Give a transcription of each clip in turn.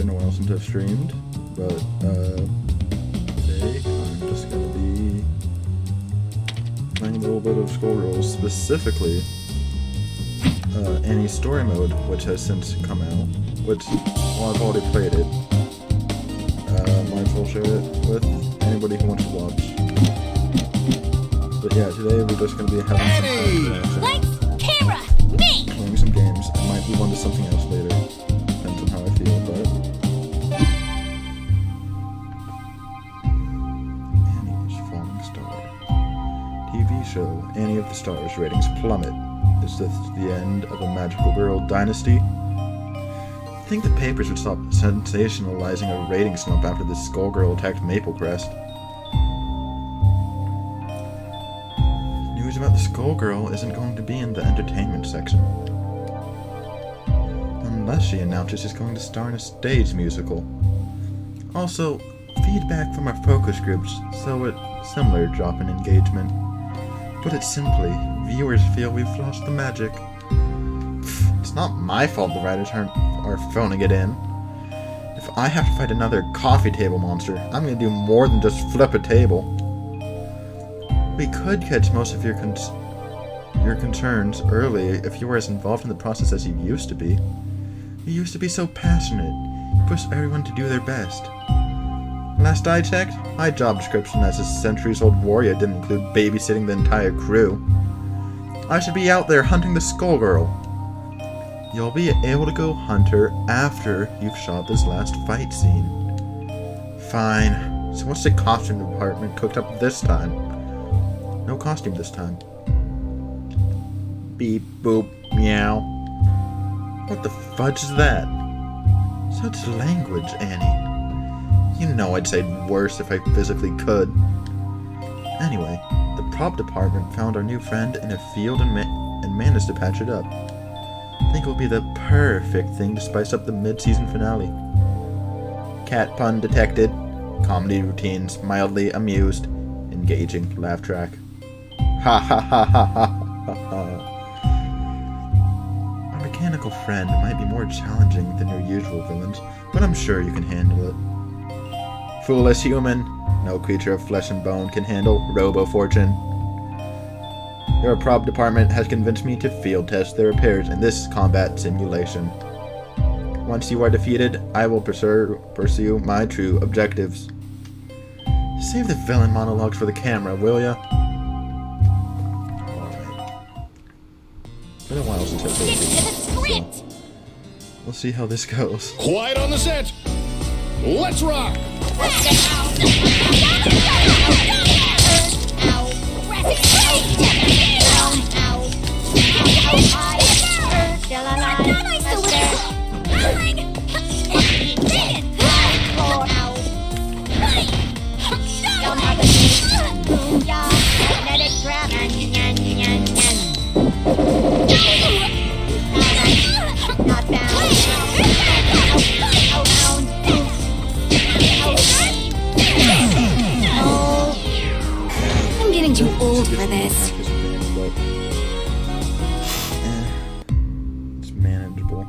been a while since I've streamed, but today I'm just gonna be playing a little bit of Skullgirls, specifically Annie's Storymode, which has since come out, which, well, I've already played it. Might as well share it with anybody who wants to watch. But yeah, today we're just gonna be having some interaction. Lights, camera, me! Playing some games. I might move on to something else later. Depends on how I feel, but Annie's Falling Star. TV show Annie of the Stars ratings plummet. Is this the end of a magical girl dynasty? I think the papers would stop sensationalizing a rating slump after this Skullgirl attacked Maple Crest. News about the Skullgirl isn't going to be in the entertainment section. Unless she announces she's going to star in a stage musical. Also, feedback from our focus groups show a similar drop in engagement. Put it simply, viewers feel we've lost the magic. It's not my fault the writers are phoning it in. If I have to fight another coffee table monster, I'm going to do more than just flip a table. We could catch most of your concerns early if you were as involved in the process as you used to be. You used to be so passionate. You pushed everyone to do their best. Last I checked, my job description as a centuries-old warrior didn't include babysitting the entire crew. I should be out there hunting the Skullgirl. You'll be able to go hunt her after you've shot this last fight scene. Fine. So what's the costume department cooked up this time? No costume this time. Beep, boop, meow. What the fudge is that? Such language, Annie. You know I'd say worse if I physically could. Anyway, the prop department found our new friend in a field and managed to patch it up. I think it will be the perfect thing to spice up the mid-season finale. Cat pun detected. Comedy routines, mildly amused. Engaging laugh track. Ha ha ha ha ha ha ha. Our mechanical friend might be more challenging than your usual villains, but I'm sure you can handle it. Foolish human. No creature of flesh and bone can handle Robo-Fortune. Your prop department has convinced me to field test their repairs in this combat simulation. Once you are defeated, I will pursue my true objectives. Save the villain monologues for the camera, will ya? Alright. Been a while since I've played this, so we'll see how this goes. Quiet on the set! Let's rock! I'm getting too old for this. It's manageable.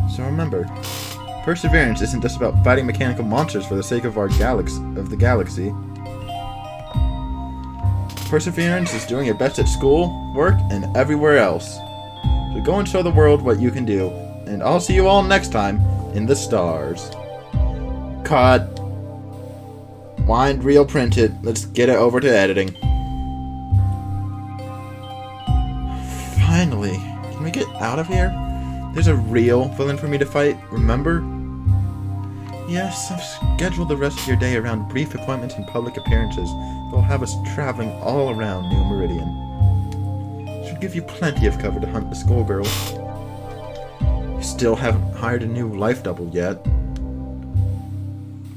So remember, perseverance isn't just about fighting mechanical monsters for the sake of the galaxy. Perseverance is doing your best at school, work, and everywhere else. So go and show the world what you can do. And I'll see you all next time in the stars. Cut. Wind, reel, print it. Let's get it over to editing. Finally. Can we get out of here? There's a real villain for me to fight, remember? Yes, I've scheduled the rest of your day around brief appointments and public appearances. They'll have us traveling all around New Meridian. Should give you plenty of cover to hunt the Skullgirl. You still haven't hired a new life double yet.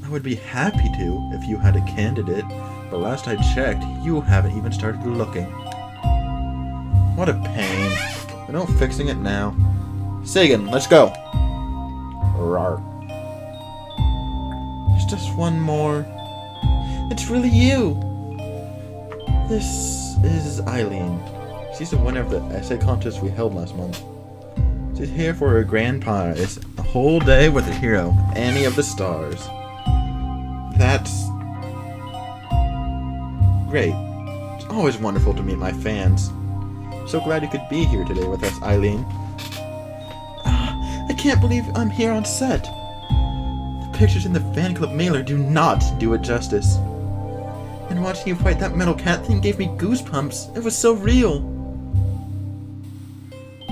I would be happy to if you had a candidate, but last I checked, you haven't even started looking. What a pain. But no fixing it now. Sagan, let's go. Rawr. There's just one more. It's really you. This is Eileen. She's the winner of the essay contest we held last month. She's here for her grand prize, a whole day with her hero, Annie of the Stars. That's great. It's always wonderful to meet my fans. So glad you could be here today with us, Eileen. I can't believe I'm here on set. The pictures in the fan club mailer do not do it justice. And watching you fight that metal cat thing gave me goosebumps. It was so real.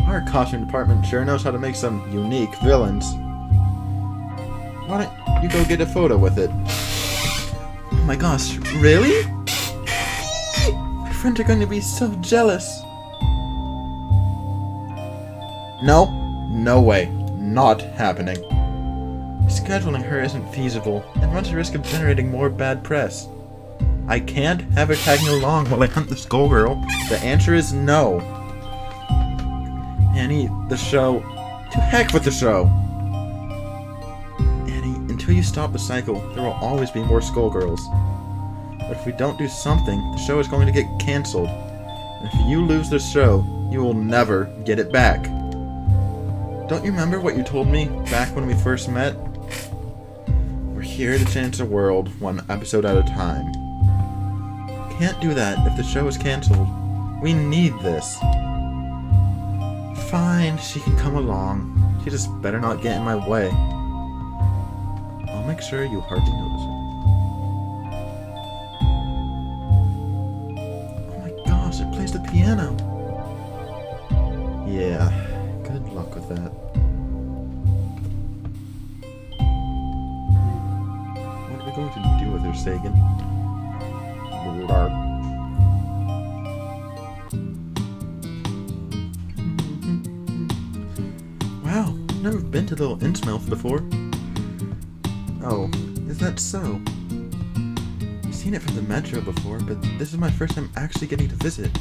Our costume department sure knows how to make some unique villains. Why don't you go get a photo with it? Oh my gosh, really? My friends are going to be so jealous. No way. Not happening. Scheduling her isn't feasible and runs the risk of generating more bad press. I can't have her tagging along while I hunt the Skullgirl. The answer is no. Annie, the show. To heck with the show! Annie, until you stop the cycle, there will always be more Skullgirls. But if we don't do something, the show is going to get cancelled. And if you lose the show, you will never get it back. Don't you remember what you told me back when we first met? We're here to change the world, one episode at a time. Can't do that if the show is cancelled. We need this. Fine, she can come along. She just better not get in my way. I'll make sure you hardly notice her. Oh my gosh, it plays the piano. Yeah, good luck with that. What are we going to do with her, Sagan? Wow, never been to Little Innsmouth before. Oh, is that so? I've seen it from the metro before, but this is my first time actually getting to visit.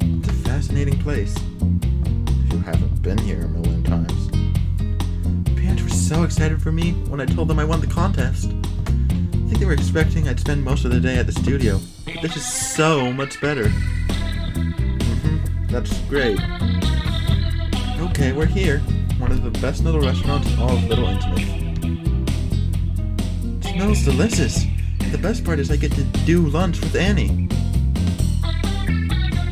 It's a fascinating place. If you haven't been here a million times. Parents were so excited for me when I told them I won the contest. I think they were expecting I'd spend most of the day at the studio. But this is so much better. That's great. Okay, we're here. One of the best little restaurants in all of Little Innsmouth. It smells delicious. The best part is I get to do lunch with Annie.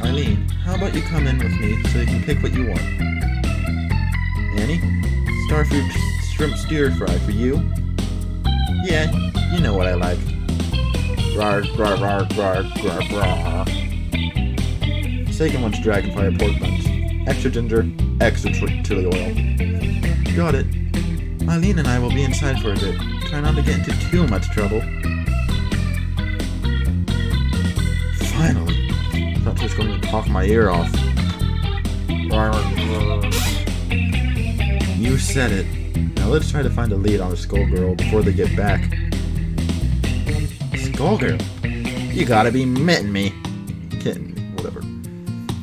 Eileen, how about you come in with me so you can pick what you want? Annie? Starfruit shrimp stir fry for you? Yeah, you know what I like. Rar, rar, rar, rar, rar, rar. Sagan wants dragonfire pork buns. Extra ginger, extra chili oil. Got it. Eileen and I will be inside for a bit. Try not to get into too much trouble. Finally. Thought she was going to talk my ear off. You said it. Now let's try to find a lead on the Skullgirl before they get back. Skullgirl? You gotta be mitting me. Kidding me, whatever.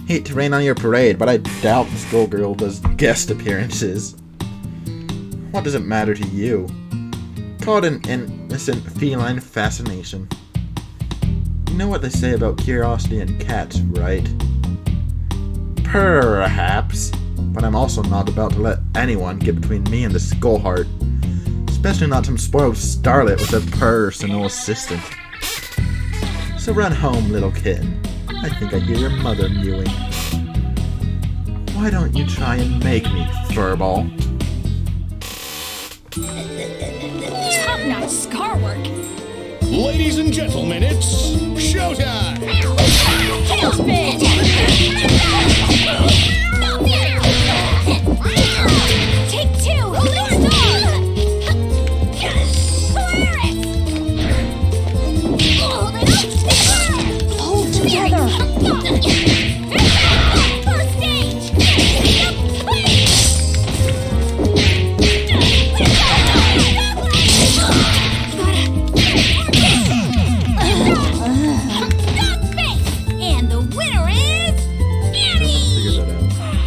Hate to rain on your parade, but I doubt the Skullgirl does guest appearances. What does it matter to you? Call it an innocent feline fascination. You know what they say about curiosity and cats, right? Perhaps. But I'm also not about to let anyone get between me and the Skullheart. Especially not some spoiled starlet with a personal assistant. So run home, little kitten. I think I hear your mother mewing. Why don't you try and make me, furball? Top-notch scar work. Ladies and gentlemen, it's showtime! Tailspin! Take two! North Star! Polaris! Hold it up! Hold together! First stage! And the winner is Annie! Figure that out.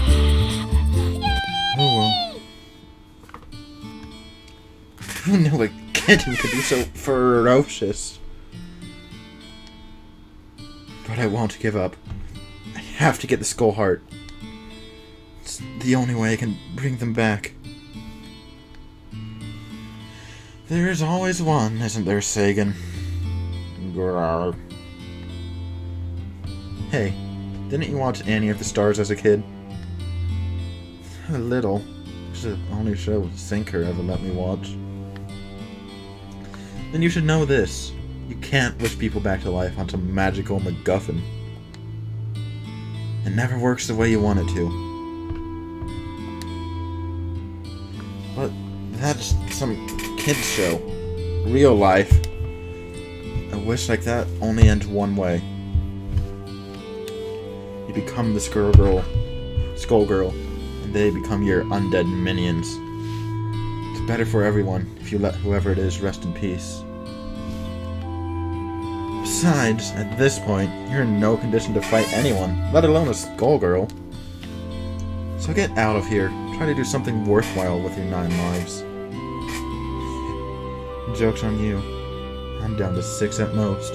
Oh well. Who knew a kitten could be so ferocious? But I won't give up. I have to get the Skull Heart. It's the only way I can bring them back. There's always one, isn't there, Sagan? Grrr. Hey, didn't you watch Annie of the Stars as a kid? A little. It's the only show Sinker ever let me watch. Then you should know this. You can't wish people back to life on some magical MacGuffin. It never works the way you want it to. But that's some kid's show. Real life. A wish like that only ends one way. You become the Skullgirl, and they become your undead minions. It's better for everyone if you let whoever it is rest in peace. Besides, at this point, you're in no condition to fight anyone, let alone a Skullgirl. So get out of here. Try to do something worthwhile with your 9 lives. Joke's on you. I'm down to 6 at most.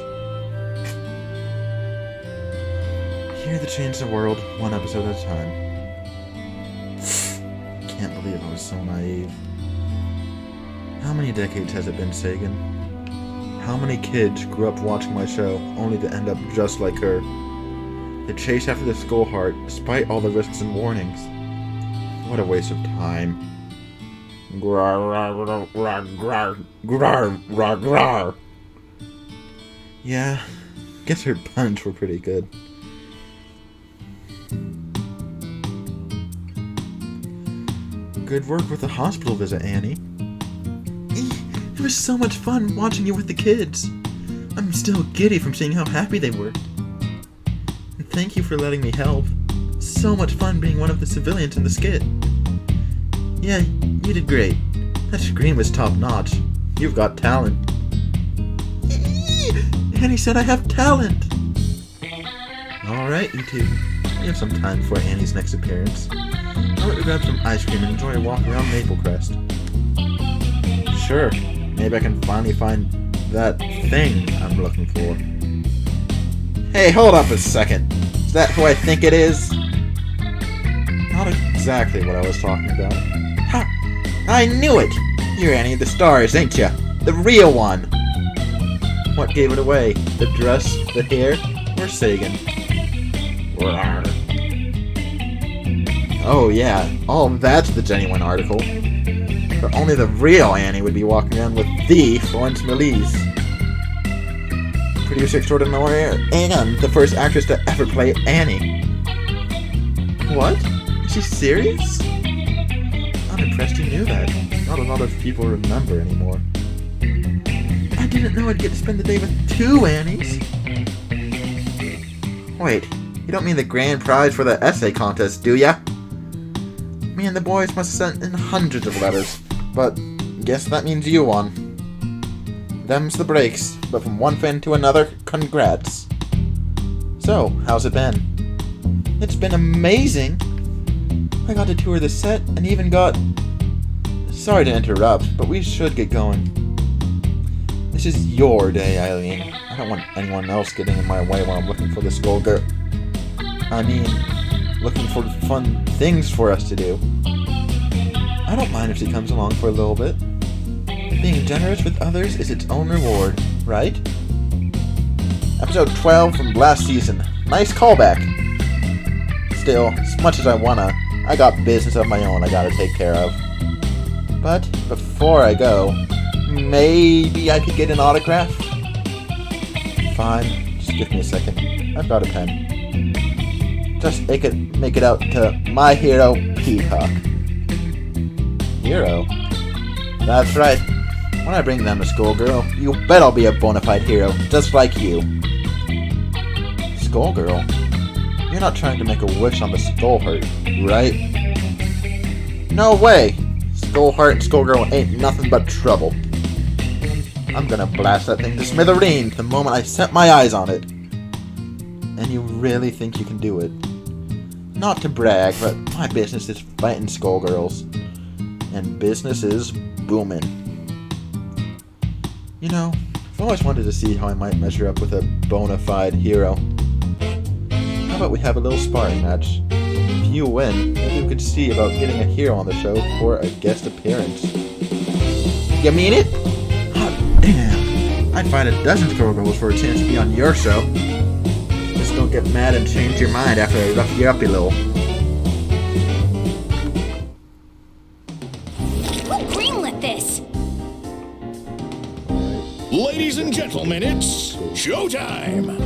Here to change the world, one episode at a time. Can't believe I was so naive. How many decades has it been, Sagan? How many kids grew up watching my show, only to end up just like her? They chase after the Skull Heart, despite all the risks and warnings. What a waste of time. Yeah, guess her puns were pretty good. Good work with the hospital visit, Annie. It was so much fun watching you with the kids. I'm still giddy from seeing how happy they were. And thank you for letting me help. So much fun being one of the civilians in the skit. Yeah, you did great. That scream was top-notch. You've got talent. Annie said I have talent. Alright, you two. You have some time before Annie's next appearance. I'll let you grab some ice cream and enjoy a walk around Maple Crest. Sure. Maybe I can finally find that thing I'm looking for. Hey, hold up a second. Is that who I think it is? Not exactly what I was talking about. Ha! I knew it! You're Annie of the Stars, ain't ya? The real one! What gave it away? The dress, the hair, or Sagan? Oh yeah, all that's the genuine article. But only the real Annie would be walking around with the Florence Melise. Producer extraordinaire and the first actress to ever play Annie. What? Is she serious? I'm impressed you knew that. Not a lot of people remember anymore. I didn't know I'd get to spend the day with 2 Annies. Wait, you don't mean the grand prize for the essay contest, do ya? Me and the boys must have sent in hundreds of letters, but guess that means you won. Them's the breaks, but from one fan to another, congrats. So, how's it been? It's been amazing! I got to tour the set and even got... Sorry to interrupt, but we should get going. This is your day, Eileen. I don't want anyone else getting in my way while I'm looking for the Skullgirl. I mean, looking for fun things for us to do. I don't mind if she comes along for a little bit. Being generous with others is its own reward, right? Episode 12 from last season. Nice callback. Still, as much as I wanna, I got business of my own I gotta take care of. But, before I go, maybe I could get an autograph? Fine, just give me a second. I've got a pen. Just make it out to my hero, Peacock. Hero? That's right. When I bring them a Skullgirl, you bet I'll be a bona fide hero, just like you. Skullgirl? You're not trying to make a wish on the Skullheart, right? No way! Skullheart and Skullgirl ain't nothing but trouble. I'm gonna blast that thing to smithereens the moment I set my eyes on it. And you really think you can do it? Not to brag, but my business is fighting Skullgirls. And business is booming. You know, I've always wanted to see how I might measure up with a bona fide hero. How about we have a little sparring match? If you win, maybe we could see about getting a hero on the show for a guest appearance. You mean it? Oh, damn. I'd fight a dozen Skullgirls for a chance to be on your show. Just don't get mad and change your mind after I rough you up a little. Who greenlit this? Ladies and gentlemen, it's showtime!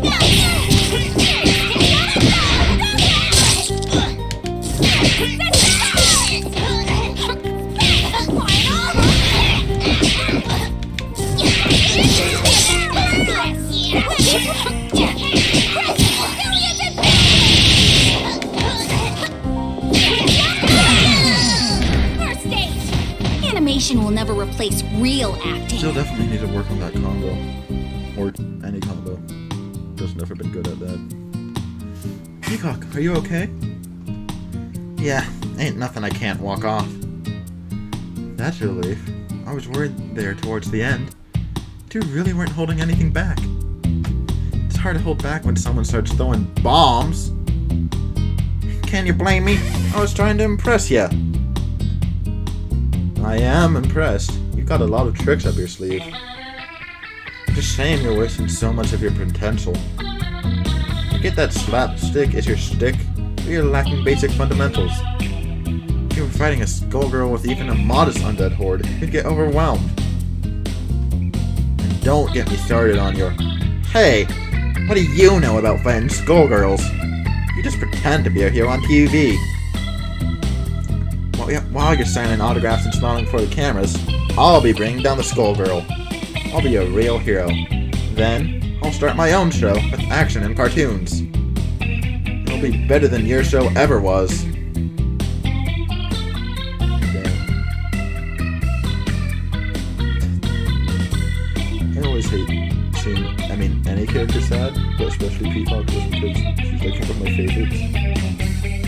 First stage. Animation will never replace real acting. Still definitely need to work on that combo. Or any combo. Just never been good at that. Peacock, are you okay? Yeah, ain't nothing I can't walk off. That's a relief. I was worried there towards the end. You really weren't holding anything back. It's hard to hold back when someone starts throwing bombs. Can you blame me? I was trying to impress ya. I am impressed. You've got a lot of tricks up your sleeve. It's a shame you're wasting so much of your potential. Forget that slapstick is your stick, but you're lacking basic fundamentals. If you were fighting a Skullgirl with even a modest undead horde, you'd get overwhelmed. And don't get me started on your... Hey! What do you know about fighting Skullgirls? You just pretend to be a hero on TV. While you're signing autographs and smiling for the cameras, I'll be bringing down the Skullgirl. I'll be a real hero. Then, I'll start my own show with action and cartoons. It'll be better than your show ever was. I always hate seeing, any character sad, but especially Peacock, just because she's like one of my favorites.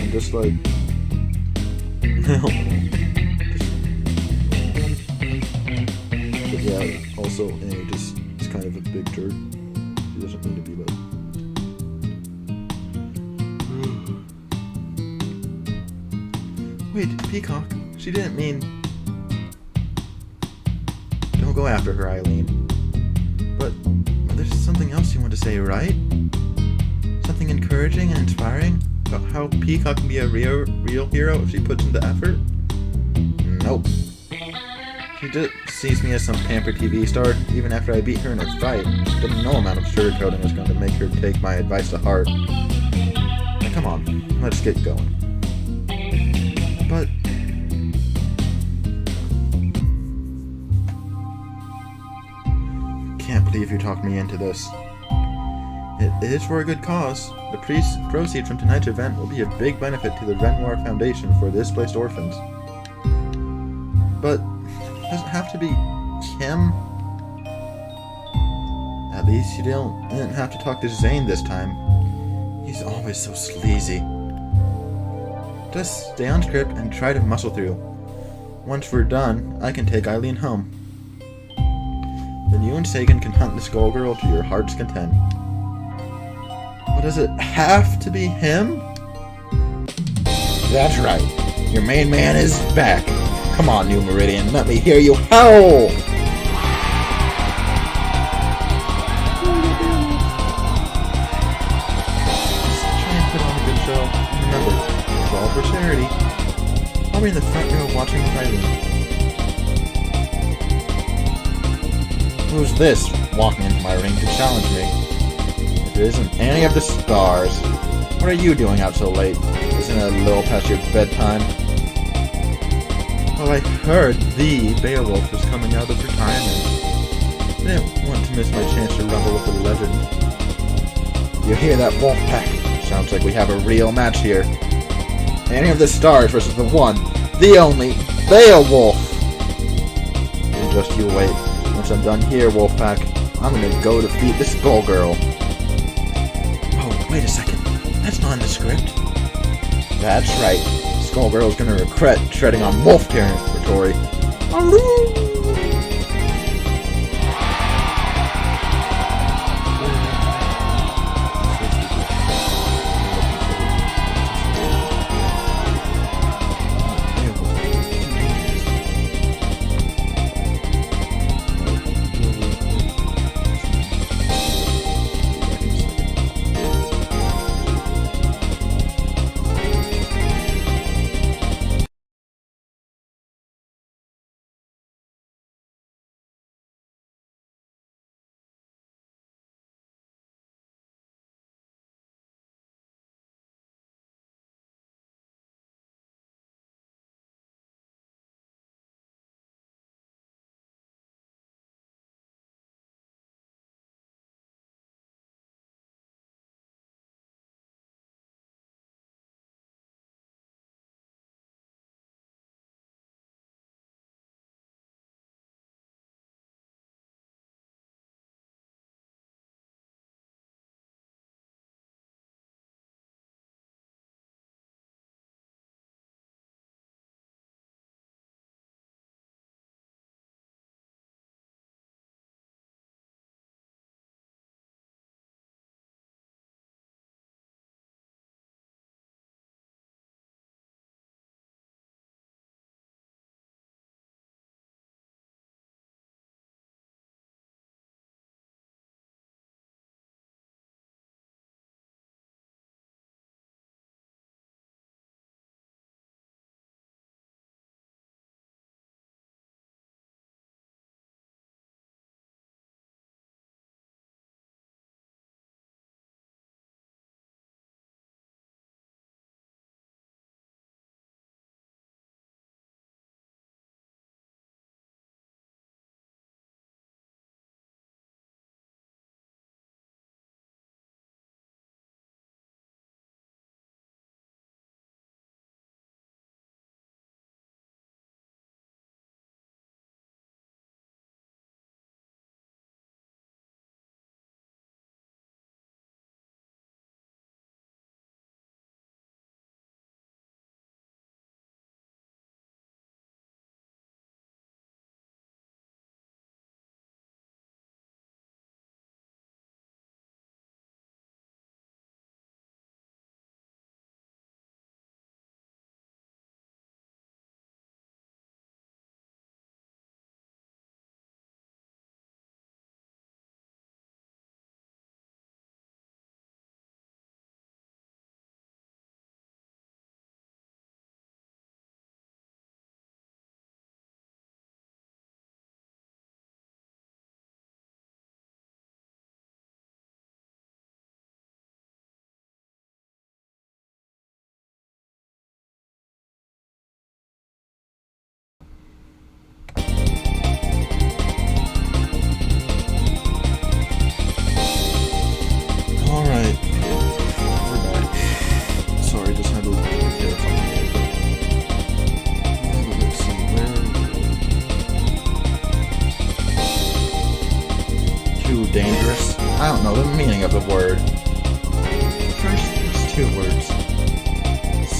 I'm just like, but yeah, also, just is kind of a big jerk. He doesn't mean to be that. Wait, Peacock, she didn't mean... Don't go after her, Eileen. But there's something else you want to say, right? Something encouraging and inspiring about how Peacock can be a real hero if she puts in the effort? Nope. She just sees me as some pampered TV star, even after I beat her in a fight. But no amount of sugarcoating is going to make her take my advice to heart. Now come on, let's get going. But... Can't believe you talked me into this. It is for a good cause. The proceeds from tonight's event will be a big benefit to the Renoir Foundation for displaced orphans. But does it have to be Kim? At least you didn't have to talk to Zane this time. He's always so sleazy. Just stay on script and try to muscle through. Once we're done, I can take Eileen home. Then you and Sagan can hunt the Skullgirl to your heart's content. But does it have to be him? That's right. Your main man is back. Come on, New Meridian, let me hear you howl! Just try and put on a good show. Remember, it's all for charity. I'll be in the front row watching the fighting. Who's this walking into my ring to challenge me? If it isn't any of the stars. What are you doing out so late? Isn't it a little past your bedtime? Well, I heard the Beowulf was coming out of retirement. I didn't want to miss my chance to rumble with the legend. You hear that, wolf pack? Sounds like we have a real match here. Any of the stars versus the one, the only, Beowulf! And just you wait. Once I'm done here, Wolfpack, I'm gonna go defeat the Skullgirl. Oh, wait a second. That's not in the script. That's right. Skullgirl's gonna regret treading on wolf territory.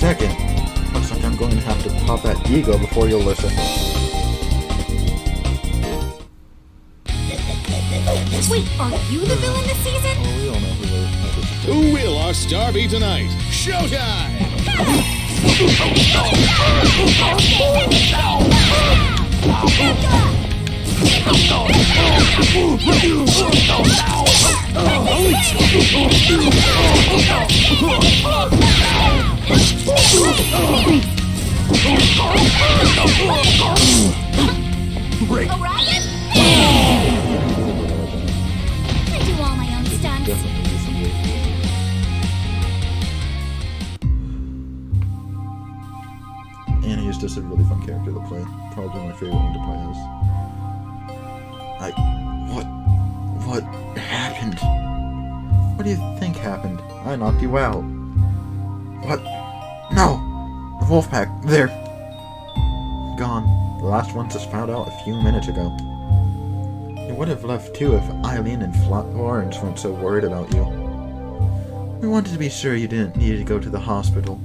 second. Looks like I'm going to have to pop that ego before you'll listen. Wait, are you the villain this season? Oh, we all know who Who will our star be tonight? Showtime! Orion? I do all my own stunts. Definitely do some work. Annie is just a really fun character to play. Probably my favorite one to play as. What happened? What do you think happened? I knocked you out. What? No! The wolf pack, they're gone. The last ones just found out a few minutes ago. You would have left too if Eileen and Florence weren't so worried about you. We wanted to be sure you didn't need to go to the hospital.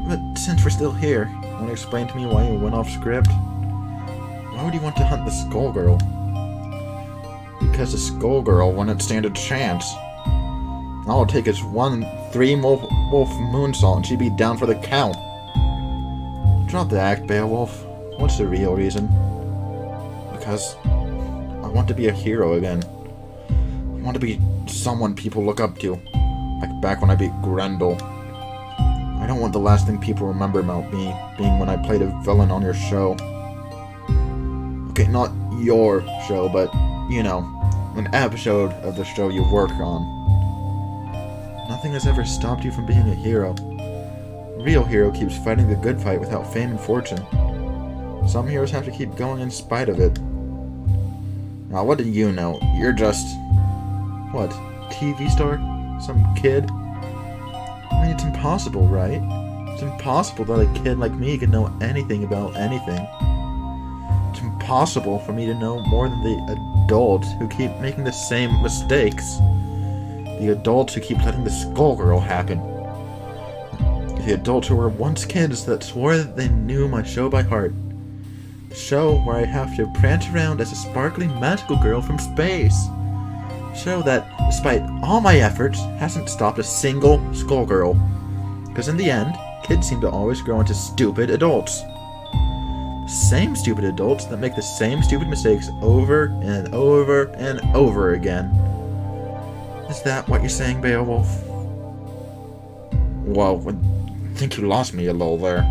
But since we're still here, want to explain to me why you went off script? Why would you want to hunt the Skullgirl? Because the Skullgirl wouldn't stand a chance. All it'll take is 3 wolf moonsault and she'd be down for the count. Drop the act, Beowulf. What's the real reason? Because I want to be a hero again. I want to be someone people look up to. Like back when I beat Grendel. I don't want the last thing people remember about me being when I played a villain on your show. Okay, not your show, but, you know, an episode of the show you work on. Nothing has ever stopped you from being a hero. A real hero keeps fighting the good fight without fame and fortune. Some heroes have to keep going in spite of it. Now, what do you know? You're just... what? TV star? Some kid? I mean, it's impossible, right? It's impossible that a kid like me could know anything about anything. It's impossible for me to know more than the adults who keep making the same mistakes. The adults who keep letting the Skullgirl happen. The adults who were once kids that swore that they knew my show by heart. The show where I have to prance around as a sparkly magical girl from space. A show that, despite all my efforts, hasn't stopped a single Skullgirl. Because in the end, kids seem to always grow into stupid adults. The same stupid adults that make the same stupid mistakes over and over and over again. Is that what you're saying, Beowulf? Whoa, I think you lost me a little there.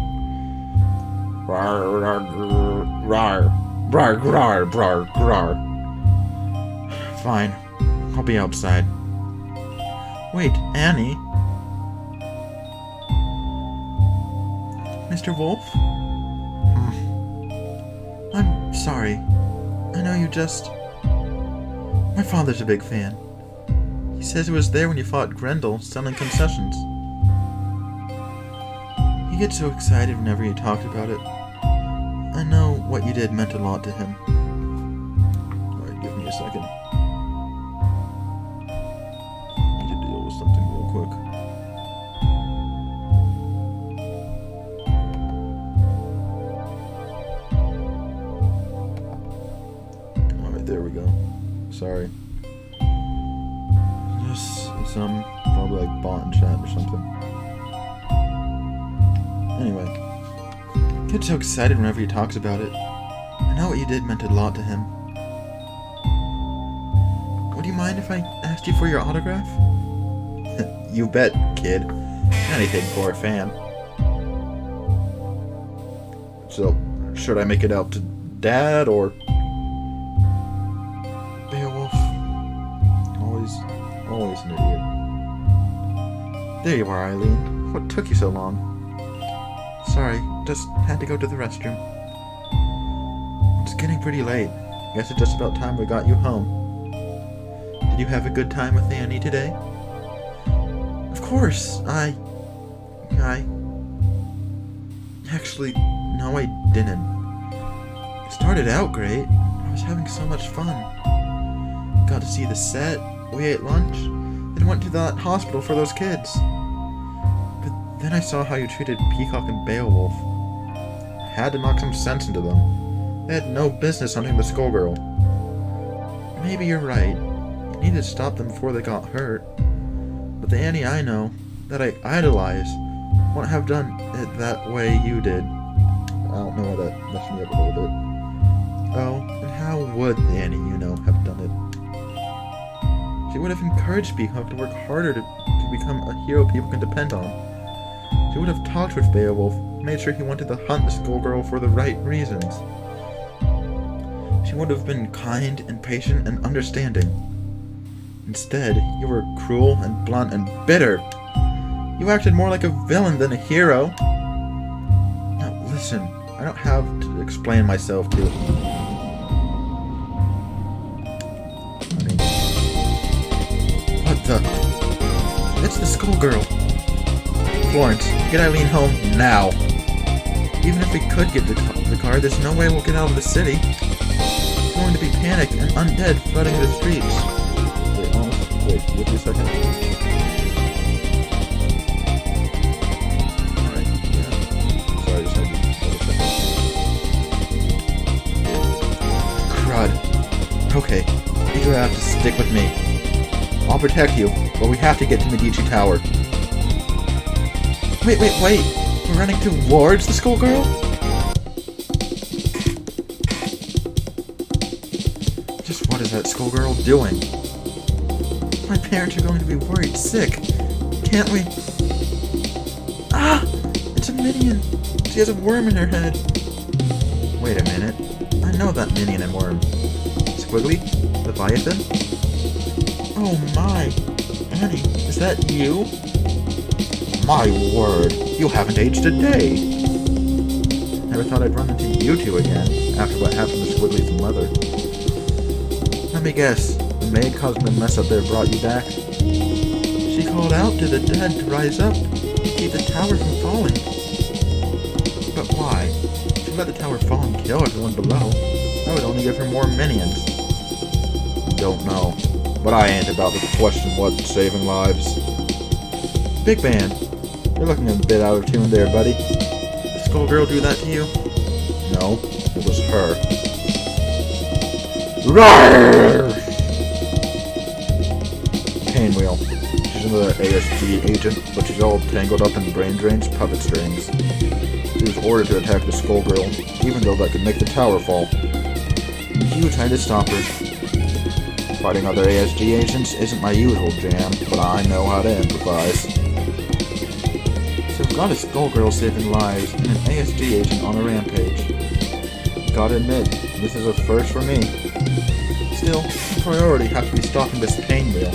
Rar, rar, rar, rar, rar, rar, rar. Fine, I'll be outside. Wait, Annie? Mr. Wolf? I'm sorry. I know you just... My father's a big fan. He says he was there when you fought Grendel selling concessions. He gets so excited whenever you talked about it. I know what you did meant a lot to him. Alright, give me a second. Need to deal with something real quick. Alright, there we go. Sorry. Some probably like bot and chat or something. Anyway, gets so excited whenever he talks about it. I know what you did meant a lot to him. Would you mind if I asked you for your autograph? You bet, kid. Anything for a fan. So, should I make it out to Dad or Beowulf? Always an idiot. There you are, Eileen. What took you so long? Sorry, just had to go to the restroom. It's getting pretty late. Guess it's just about time we got you home. Did you have a good time with Annie today? Of course, Actually, no I didn't. It started out great. I was having so much fun. Got to see the set, we ate lunch, then went to that hospital for those kids. But Then I saw how you treated Peacock and Beowulf. I had to knock some sense into them. They had no business hunting the Skullgirl. Maybe you're right. You needed to stop them before they got hurt. But the Annie I know, that I idolize, wouldn't have done it that way you did. I don't know why that messed me up a little bit. Oh, and how would the Annie you know have done it? She would have encouraged Peacock to work harder to become a hero people can depend on. She would have talked with Beowulf, made sure he wanted to hunt the Skullgirl for the right reasons. She would have been kind and patient and understanding. Instead, you were cruel and blunt and bitter. You acted more like a villain than a hero. Now listen, I don't have to explain myself to you. What the? It's the Skullgirl. Florence, get Eileen home now. Even if we could get the car, there's no way we'll get out of the city. There's going to be panic and undead flooding the streets. Wait, give me a second. Alright, yeah. Sorry, I just had to double check. Crud. Okay, you're gonna have to stick with me. I'll protect you, but we have to get to Medici Tower. Wait! We're running towards the Skullgirl? Just what is that Skullgirl doing? My parents are going to be worried sick. Can't we? Ah! It's a minion! She has a worm in her head. Wait a minute. I know that minion and worm. Squiggly? Leviathan? Oh my! Annie, is that you? My word, you haven't aged a day! Never thought I'd run into you two again, after what happened to Squiggly's mother. Let me guess, the maid causing the mess up there brought you back? She called out to the dead to rise up, to keep the tower from falling. But why? If she let the tower fall and kill everyone below, that would only give her more minions. Don't know, but I ain't about to question what's saving lives. Big Band, you're looking a bit out of tune there, buddy. Did the Skullgirl do that to you? No, it was her. Roar! Painwheel. She's another ASG agent, but she's all tangled up in Brain Drain's puppet strings. She was ordered to attack the Skullgirl, even though that could make the tower fall. You tried to stop her. Fighting other ASG agents isn't my usual jam, but I know how to improvise. So we've got a Skullgirl saving lives and an ASG agent on a rampage. Gotta admit, this is a first for me. Still, the priority has to be stopping this painwheel.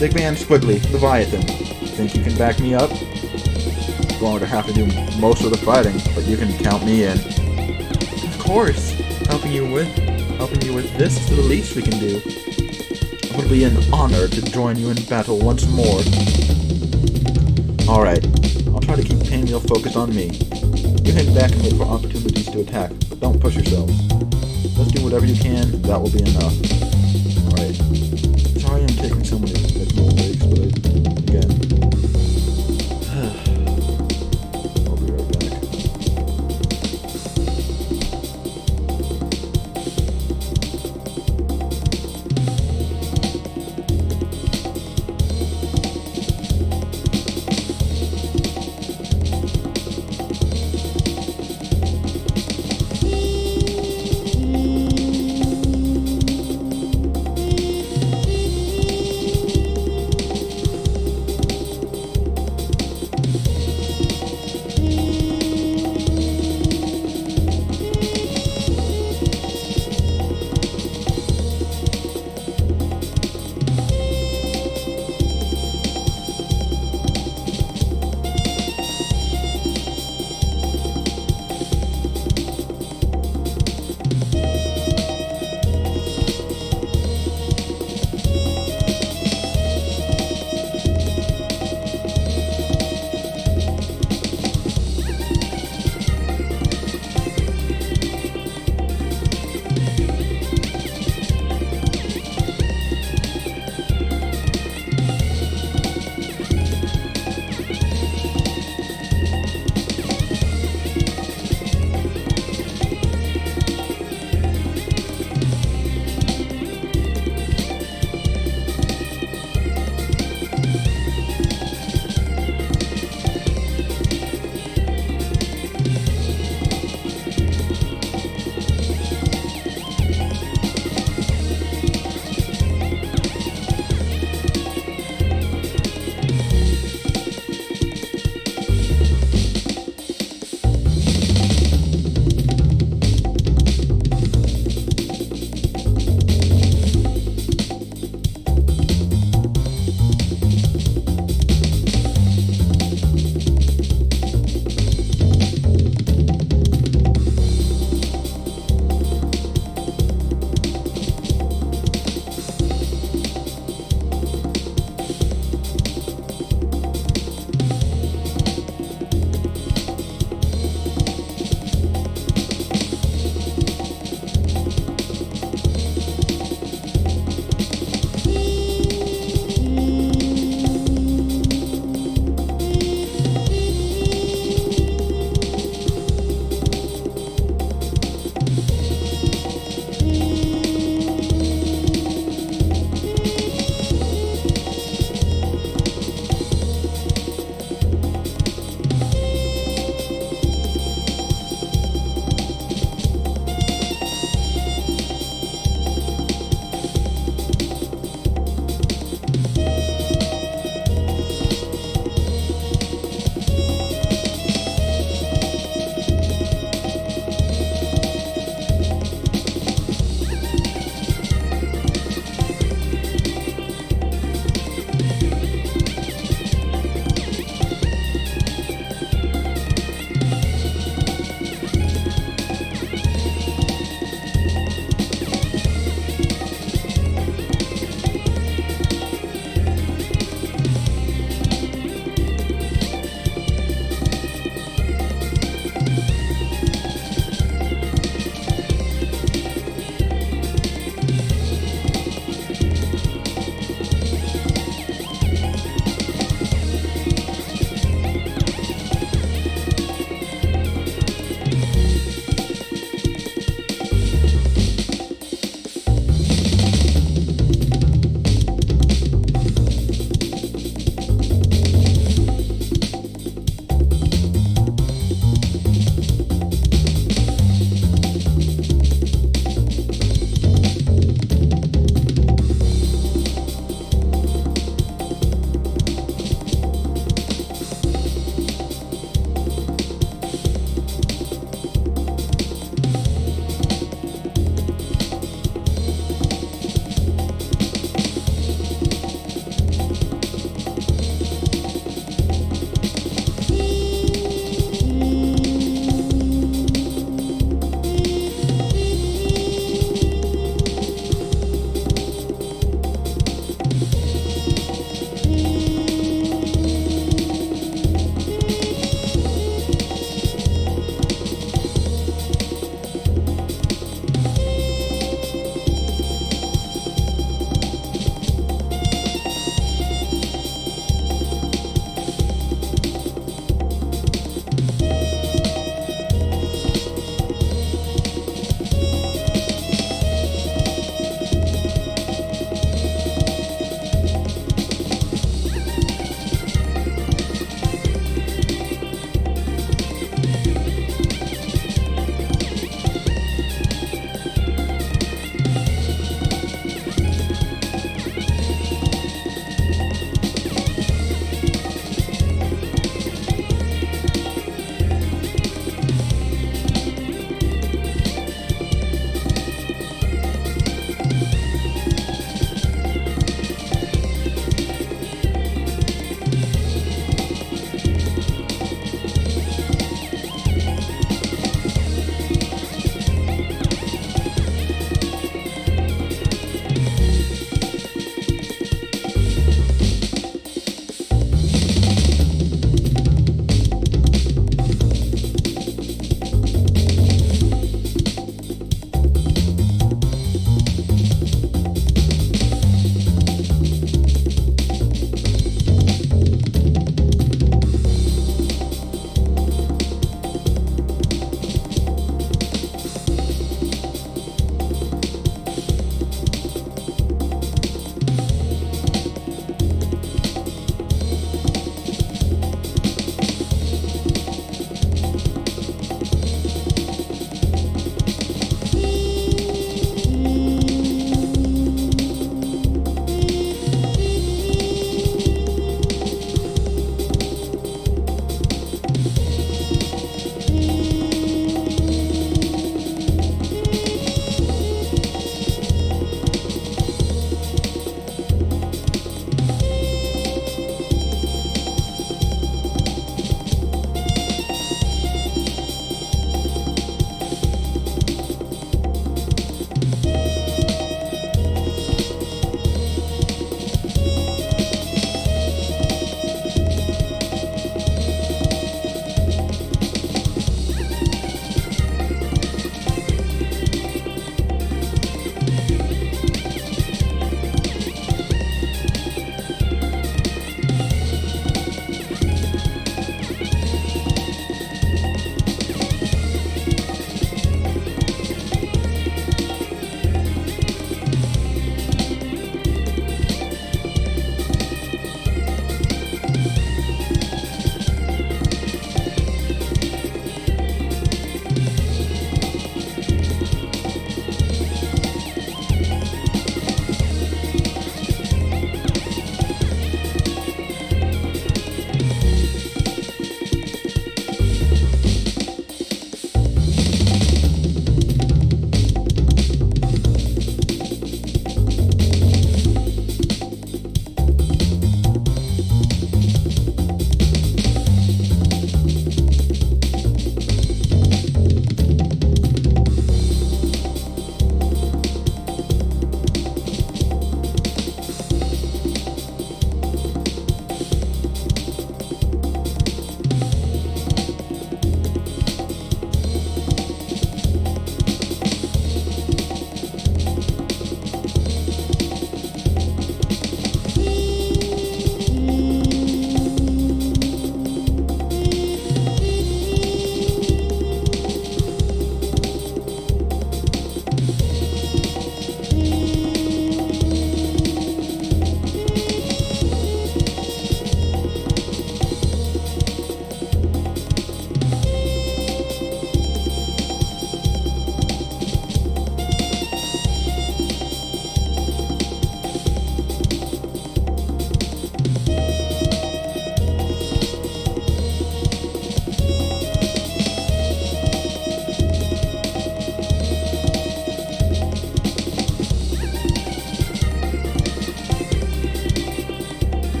Big Man Squiggly, Leviathan, think you can back me up? I'm going to have to do most of the fighting, but you can count me in. Of course! Helping you with this is the least we can do. It would be an honor to join you in battle once more. Alright, I'll try to keep Painwheel focused on me. You head back and wait for opportunities to attack, but don't push yourselves. Just do whatever you can, that will be enough. Alright. Sorry I'm taking so many more breaks, but again. I'll be right back.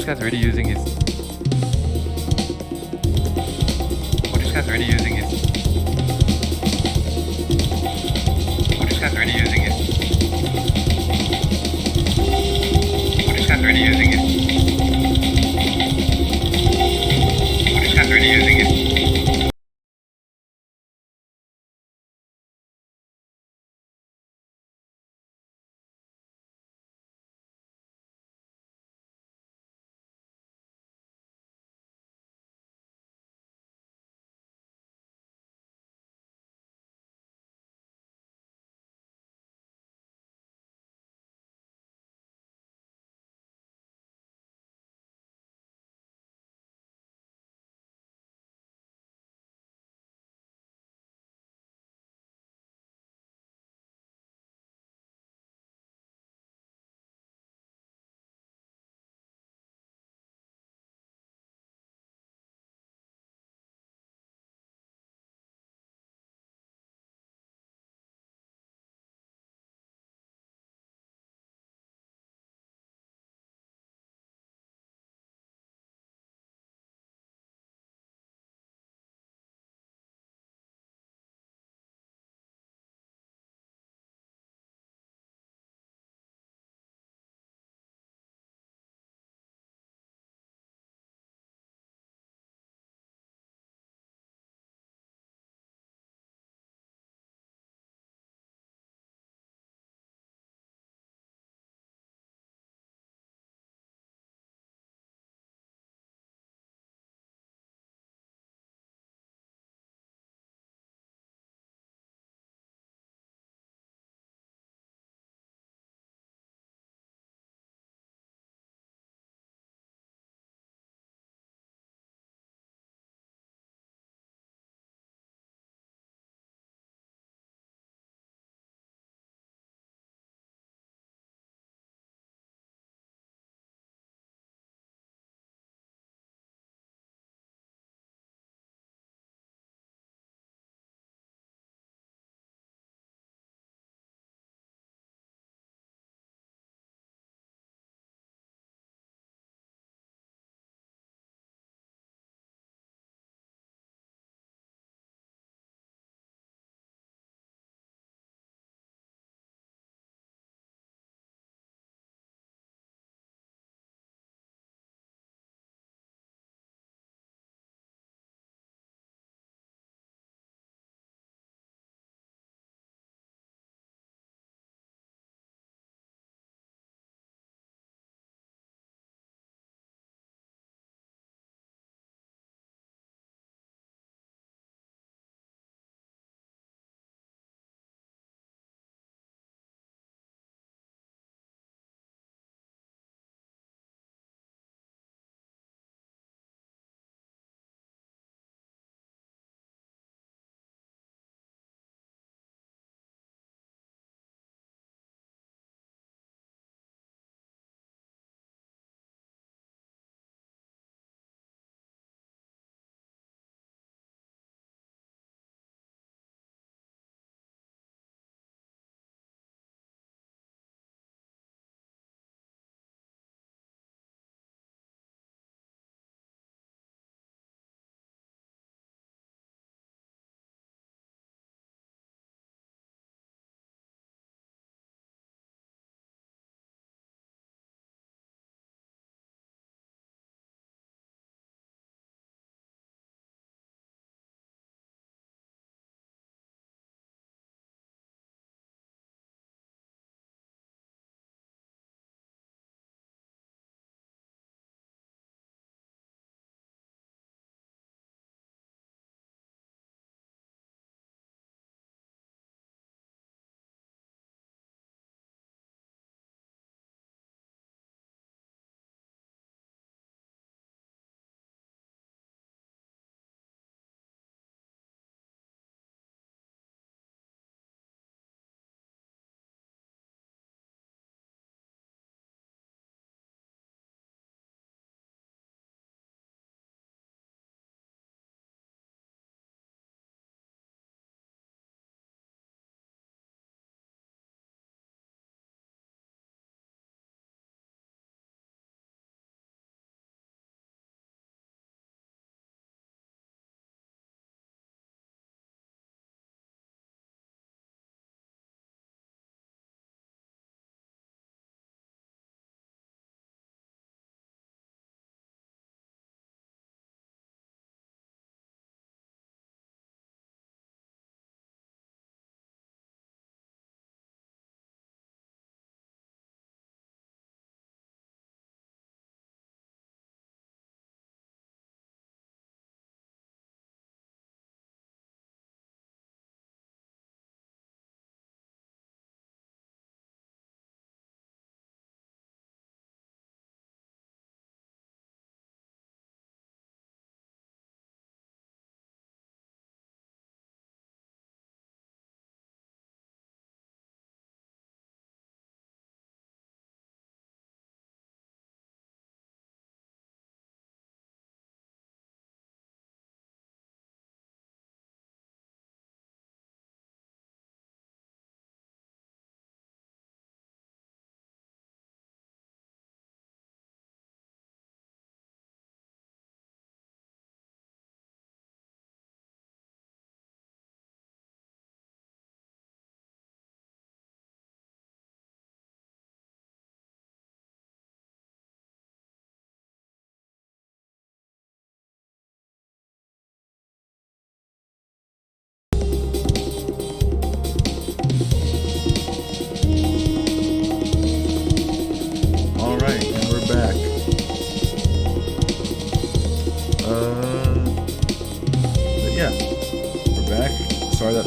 this guy's really using his... What this guy's really using his... What this guy's really using his... What this guy's really using his... What this guy's really using his...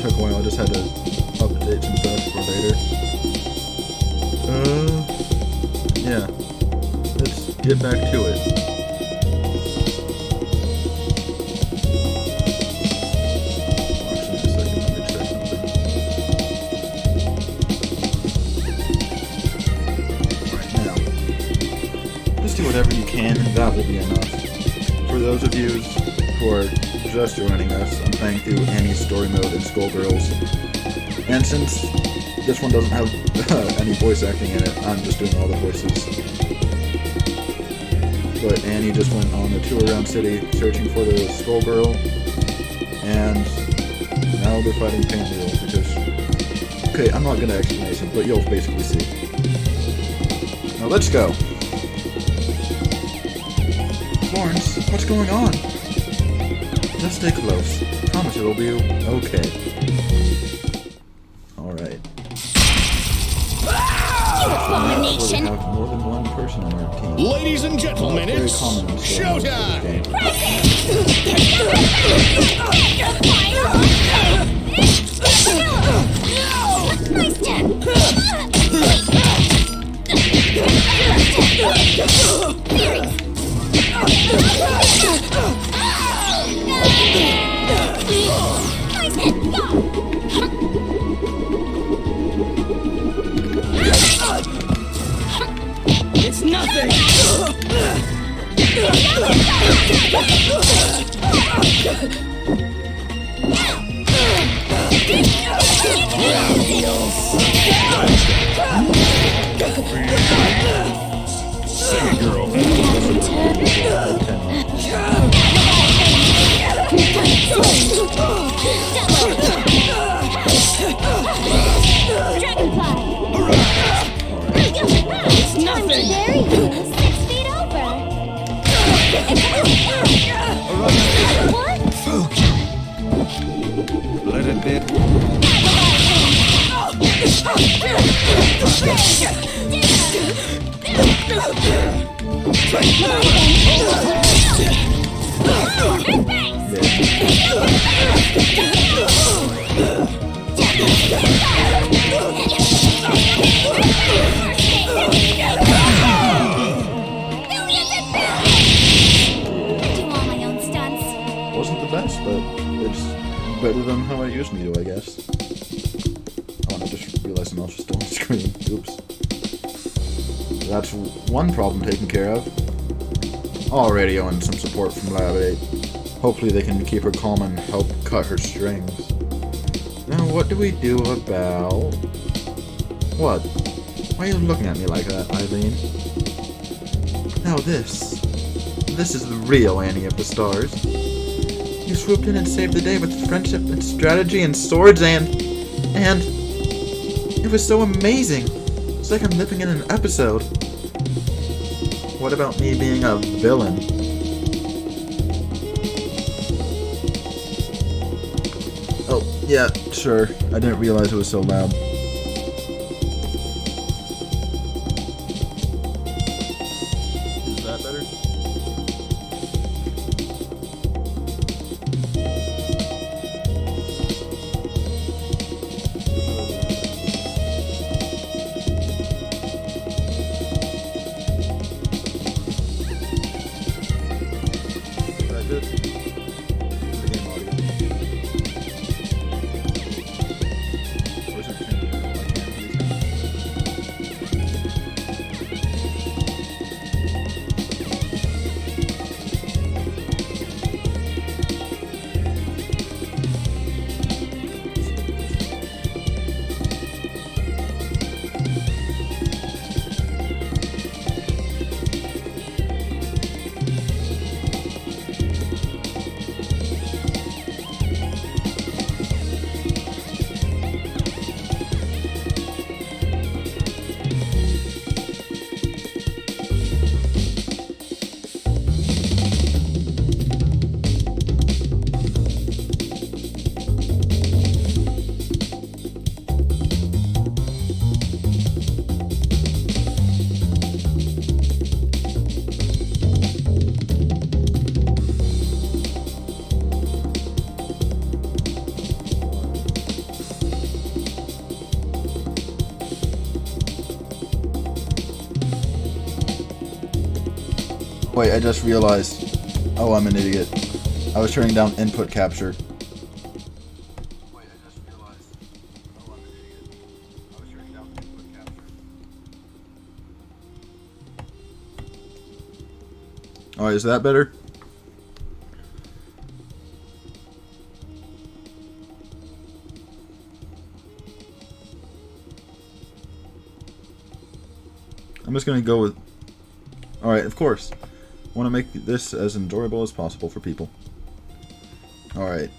took a while. I just had to update some stuff for later. Yeah. Let's get back to it. Actually, just a second. Let me check something. Right now. Just do whatever you can, and that will be enough. For those of you who are just joining us, I'm playing through Annie's Storymode and Skullgirls. And since this one doesn't have any voice acting in it, I'm just doing all the voices. But Annie just went on a tour around city searching for the Skullgirl, and now they're fighting Pantheon because... Okay, I'm not gonna explanation, but you'll basically see. Now let's go. Florence, what's going on? Just stay close. Promise it'll be okay. Alright. Abomination! We have more than one person on our team. Ladies and gentlemen, Very it's common in this game. showtime! Nice step! It's nothing! Sing it, girl. It's nothing! Very good. 6 feet over. What? Let it be. Wasn't the best, but it's better than how I usually do, I guess. Oh, and I just realized the mouse was still on the screen. Oops. That's one problem taken care of. All radio and some support from Lab 8. Hopefully they can keep her calm and help cut her strings. Now what do we do about... What? Why are you looking at me like that, Eileen? Now this is the real Annie of the Stars. You swooped in and saved the day with friendship and strategy and swords and... It was so amazing! It's like I'm living in an episode. What about me being a villain? Oh, yeah, sure. I didn't realize it was so loud. Is that better? Good. The game audio. Or is it turned down? I can't really Wait, I just realized. Oh, I'm an idiot. I was turning down input capture. Wait, I just realized. Oh, I'm an idiot. I was turning down input capture. Alright, is that better? I'm just gonna go with... Alright, of course. I want to make this as enjoyable as possible for people. Alright.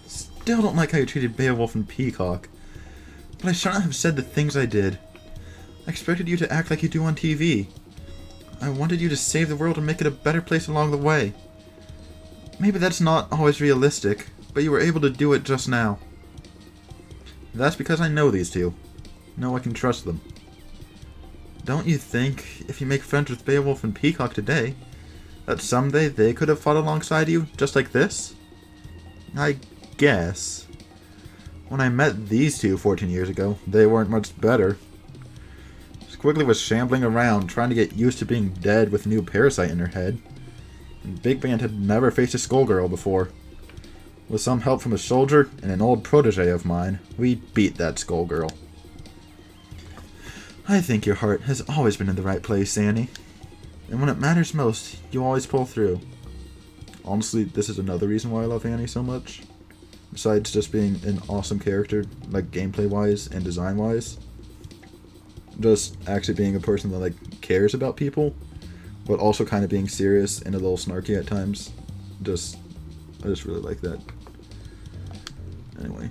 Still don't like how you treated Beowulf and Peacock. But I shouldn't have said the things I did. I expected you to act like you do on TV. I wanted you to save the world and make it a better place along the way. Maybe that's not always realistic, but you were able to do it just now. That's because I know these two. Know I can trust them. Don't you think, if you make friends with Beowulf and Peacock today, that someday they could have fought alongside you, just like this? I guess. When I met these two 14 years ago, they weren't much better. Squiggly was shambling around, trying to get used to being dead with a new parasite in her head. And Big Band had never faced a Skullgirl before. With some help from a soldier and an old protege of mine, we beat that Skullgirl. I think your heart has always been in the right place, Annie. And when it matters most, you always pull through. Honestly, this is another reason why I love Annie so much. Besides just being an awesome character, like gameplay-wise and design-wise. Just actually being a person that like cares about people, but also kind of being serious and a little snarky at times. I just really like that. Anyway.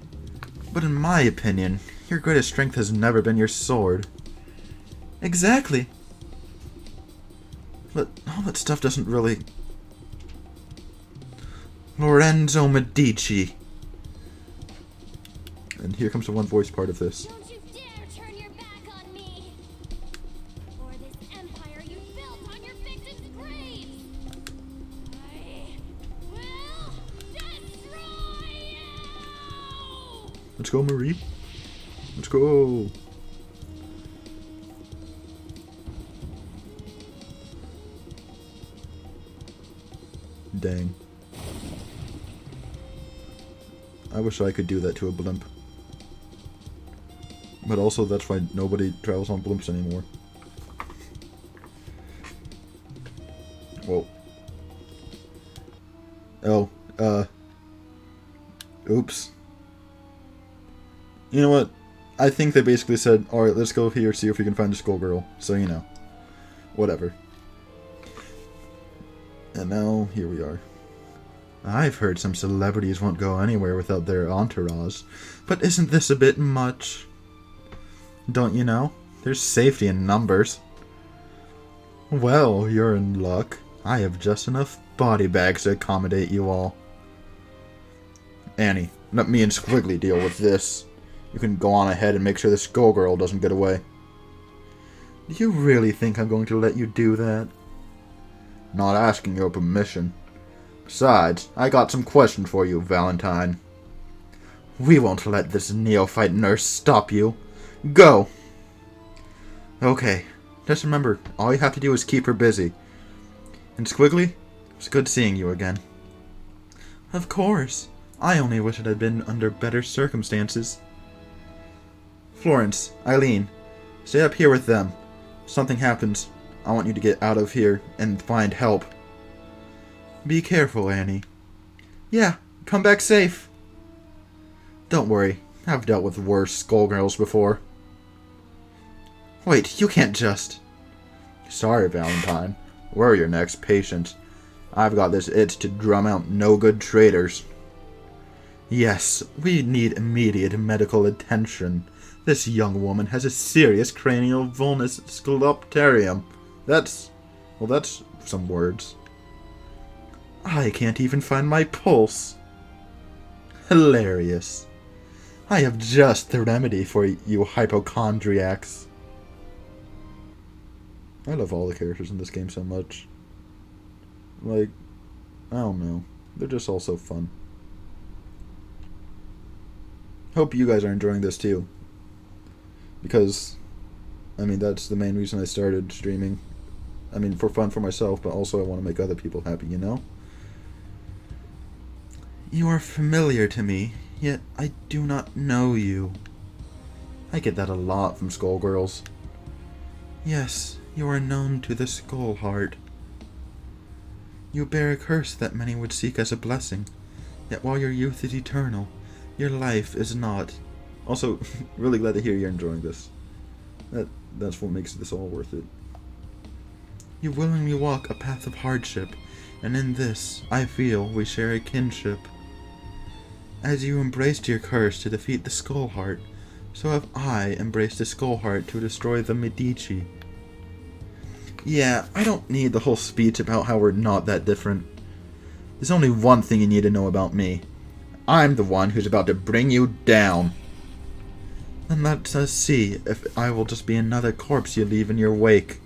But in my opinion, your greatest strength has never been your sword. Exactly. But all that stuff doesn't really... Lorenzo Medici. And here comes the one voice part of this. Don't you dare turn your back on me! Or this empire you built on your victims' graves! I will destroy you! Let's go, Marie. Let's go. Dang. I wish I could do that to a blimp. But also, that's why nobody travels on blimps anymore. Whoa. Oh, oops. You know what? I think they basically said, alright, let's go here, see if we can find a Skullgirl. So, you know. Whatever. And now, here we are. I've heard some celebrities won't go anywhere without their entourage, but isn't this a bit much? Don't you know? There's safety in numbers. Well, you're in luck. I have just enough body bags to accommodate you all. Annie, let me and Squiggly deal with this. You can go on ahead and make sure the Skullgirl doesn't get away. Do you really think I'm going to let you do that? Not asking your permission. Besides, I got some questions for you, Valentine. We won't let this neophyte nurse stop you. Go! Okay, just remember, all you have to do is keep her busy. And Squiggly, it's good seeing you again. Of course. I only wish it had been under better circumstances. Florence, Eileen, stay up here with them. If something happens, I want you to get out of here and find help. Be careful, Annie. Yeah, come back safe. Don't worry, I've dealt with worse Skullgirls before. Wait, you can't just... Sorry, Valentine. We're your next patient. I've got this itch to drum out no-good traitors. Yes, we need immediate medical attention. This young woman has a serious cranial vulnus sclopterium. That's some words. I can't even find my pulse. Hilarious. I have just the remedy for you hypochondriacs. I love all the characters in this game so much. Like, I don't know. They're just all so fun. Hope you guys are enjoying this too. Because, I mean, that's the main reason I started streaming. I mean, for fun for myself, but also I want to make other people happy, you know? You are familiar to me, yet I do not know you. I get that a lot from Skullgirls. Yes, you are known to the Skull Heart. You bear a curse that many would seek as a blessing, yet while your youth is eternal, your life is not. Also, really glad to hear you're enjoying this. That's what makes this all worth it. You willingly walk a path of hardship, and in this, I feel we share a kinship. As you embraced your curse to defeat the Skull Heart, so have I embraced the Skull Heart to destroy the Medici. Yeah, I don't need the whole speech about how we're not that different. There's only one thing you need to know about me. I'm the one who's about to bring you down. And let us see if I will just be another corpse you leave in your wake.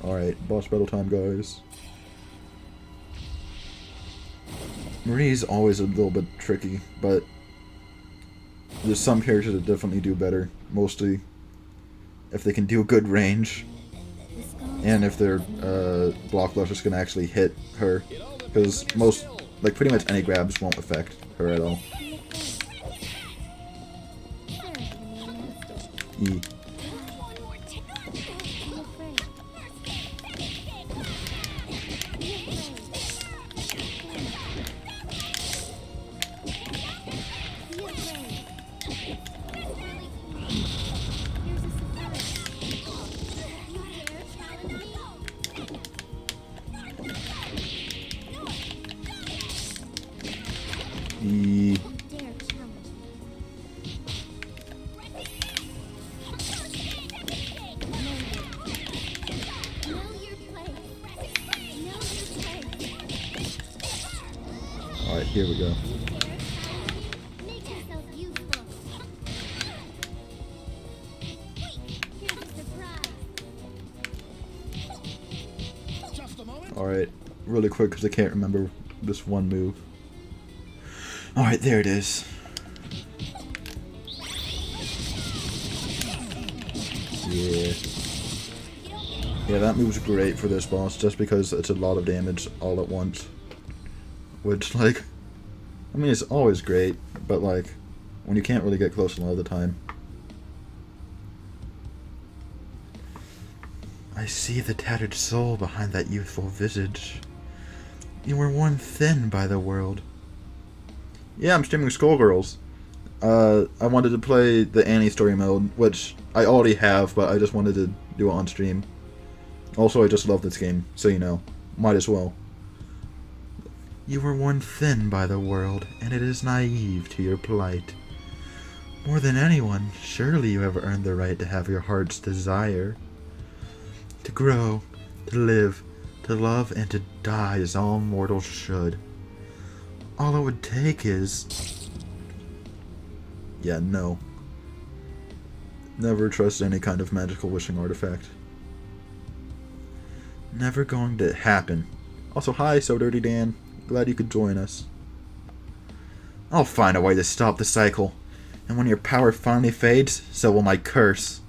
Alright, boss battle time, guys. Marie's always a little bit tricky, but there's some characters that definitely do better. Mostly if they can do good range. And if their block bluffers can actually hit her. Because most, like pretty much any grabs won't affect her at all. E. E. Alright, here we go. Make yourself useful. Here's a surprise. Just a moment. Alright, really quick because I can't remember this one move. Alright, there it is. Yeah. Yeah, that move's great for this boss just because it's a lot of damage all at once. Which, like, I mean, it's always great, but, like, when you can't really get close a lot of the time. I see the tattered soul behind that youthful visage. You were worn thin by the world. Yeah, I'm streaming Skullgirls. I wanted to play the Annie story mode, which I already have, but I just wanted to do it on stream. Also, I just love this game, so you know, might as well. You were worn thin by the world, and it is naive to your plight. More than anyone, surely you have earned the right to have your heart's desire. To grow, to live, to love, and to die as all mortals should. All it would take is... Yeah, no. Never trust any kind of magical wishing artifact. Never going to happen. Also, hi, So Dirty Dan. Glad you could join us. I'll find a way to stop the cycle. And when your power finally fades, so will my curse.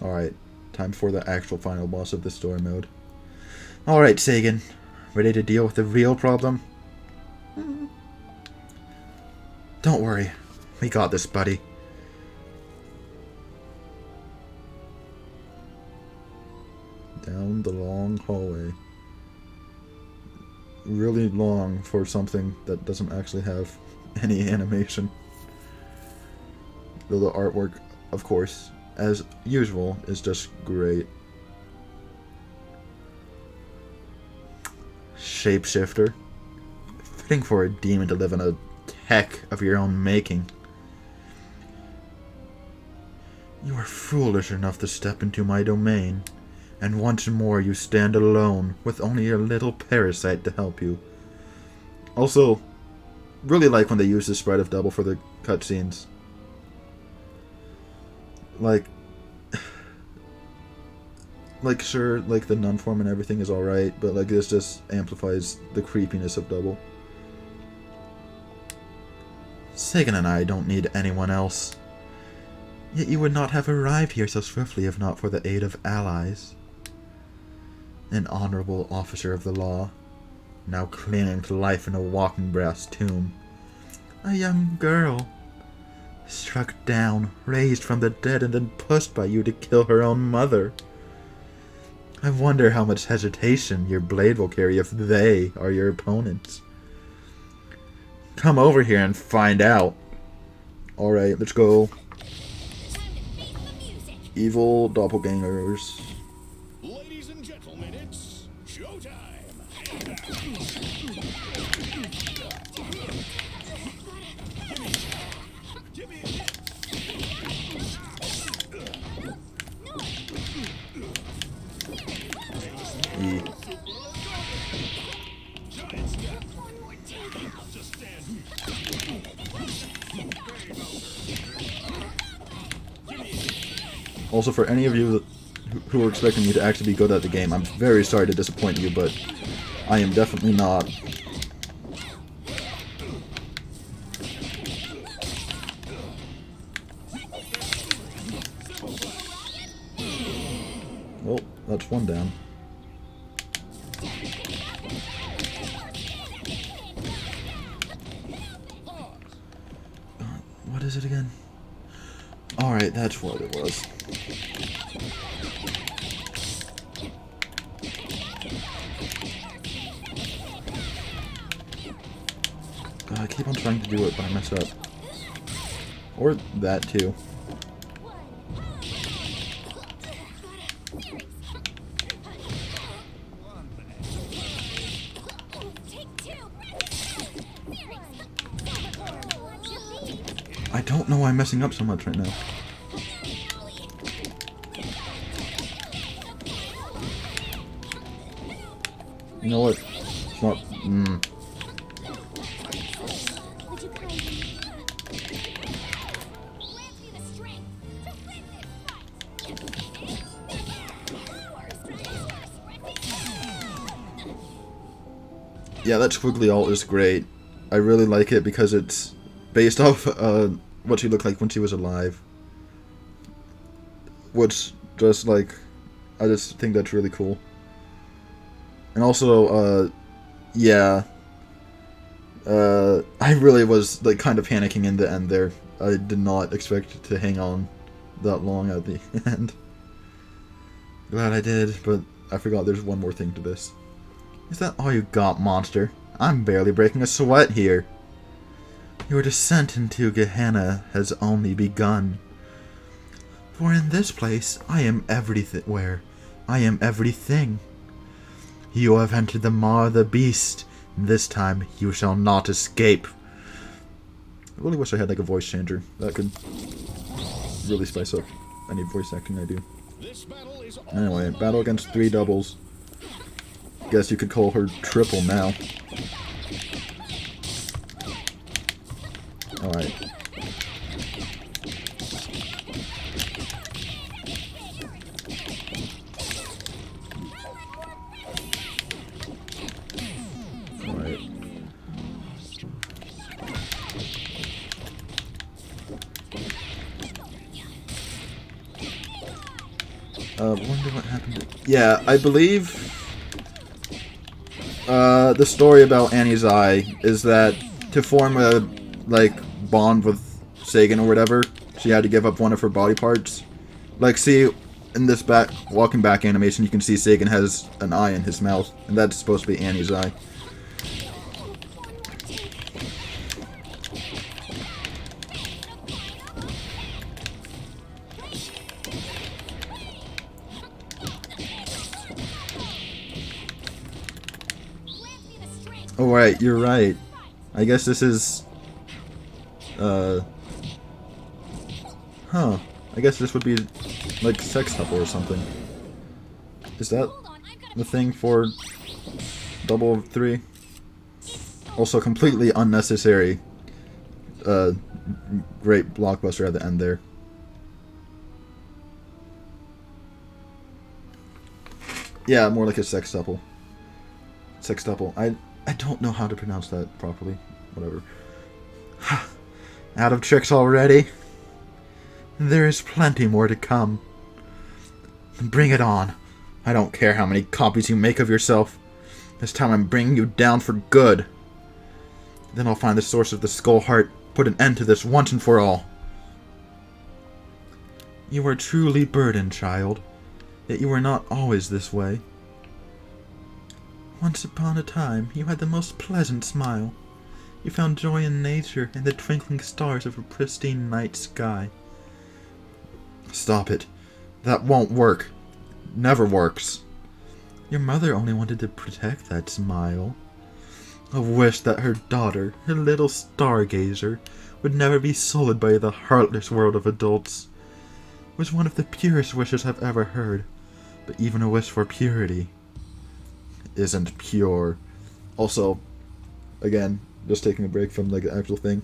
Alright, time for the actual final boss of the story mode. Alright, Sagan. Ready to deal with the real problem? Don't worry. We got this, buddy. Down the long hallway. Really long for something that doesn't actually have any animation. Though the artwork, of course, as usual, is just great. Shapeshifter. Fitting for a demon to live in a tech of your own making. You are foolish enough to step into my domain. And once more you stand alone, with only your little parasite to help you. Also, really like when they use the sprite of Double for the cutscenes. Like, sure, like the nun form and everything is alright, but like this just amplifies the creepiness of Double. Sagan and I don't need anyone else. Yet you would not have arrived here so swiftly if not for the aid of allies. An honorable officer of the law, now clinging to life in a walking brass tomb. A young girl, struck down, raised from the dead, and then pushed by you to kill her own mother. I wonder how much hesitation your blade will carry if they are your opponents. Come over here and find out. Alright, let's go. Time to face the music. Evil doppelgangers. Ladies and gentlemen, it's showtime. E. One more take. Also, for any of you who are expecting me to actually be good at the game, I'm very sorry to disappoint you, but I am definitely not. Well, that's one down. What is it again? Alright, that's what it was. I keep on trying to do it, but I mess up. Or that too. Take two. I don't know why I'm messing up so much right now. You know what? It's not. Would you kindly grant me the strength to win this fight? Yeah, that squiggly alt is great. I really like it because it's based off what she looked like when she was alive. Which just like, I just think that's really cool. And also, yeah, I really was like kind of panicking in the end there. I did not expect it to hang on that long at the end. Glad I did, but I forgot there's one more thing to this. Is that all you got, monster? I'm barely breaking a sweat here. Your descent into Gehenna has only begun. For in this place, I am everywhere. I am everything. You have entered the maw of the beast, and this time you shall not escape. I really wish I had like a voice changer. That could really spice up any voice acting I do. This battle is Anyway, battle against three doubles. Guess you could call her triple now. Alright. Alright. Wonder what happened to... Yeah, I believe... the story about Annie's eye is that to form a, like, bond with Sagan or whatever, she had to give up one of her body parts. Like, see, in this walking back animation, you can see Sagan has an eye in his mouth, and that's supposed to be Annie's eye. Oh, right, you're right. I guess this is... Huh. I guess this would be, like, sextuple or something. Is that the thing for Double of Three? Also, completely unnecessary. Great blockbuster at the end there. Yeah, more like a sextuple. Sextuple. I don't know how to pronounce that properly. Whatever. Out of tricks already? There is plenty more to come. Bring it on. I don't care how many copies you make of yourself. This time I'm bringing you down for good. Then I'll find the source of the Skull Heart, put an end to this once and for all. You are truly burdened, child. Yet you were not always this way. Once upon a time, you had the most pleasant smile. You found joy in nature and the twinkling stars of a pristine night sky. Stop it. That won't work. Never works. Your mother only wanted to protect that smile. A wish that her daughter, her little stargazer, would never be sullied by the heartless world of adults. It was one of the purest wishes I've ever heard, but even a wish for purity isn't pure. Also, again, just taking a break from like the actual thing,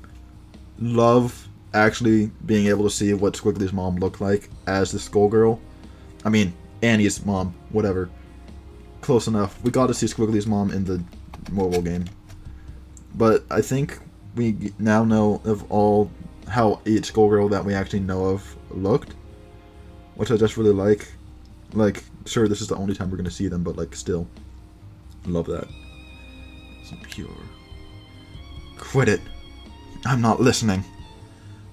love actually being able to see what Squiggly's mom looked like as the Skullgirl. I mean, Annie's mom, whatever. Close enough. We got to see Squiggly's mom in the mobile game. But I think we now know of all how each Skullgirl that we actually know of looked, which I just really like. Like, sure, this is the only time we're going to see them, but like, still. Love that. It's pure. Quit it. I'm not listening.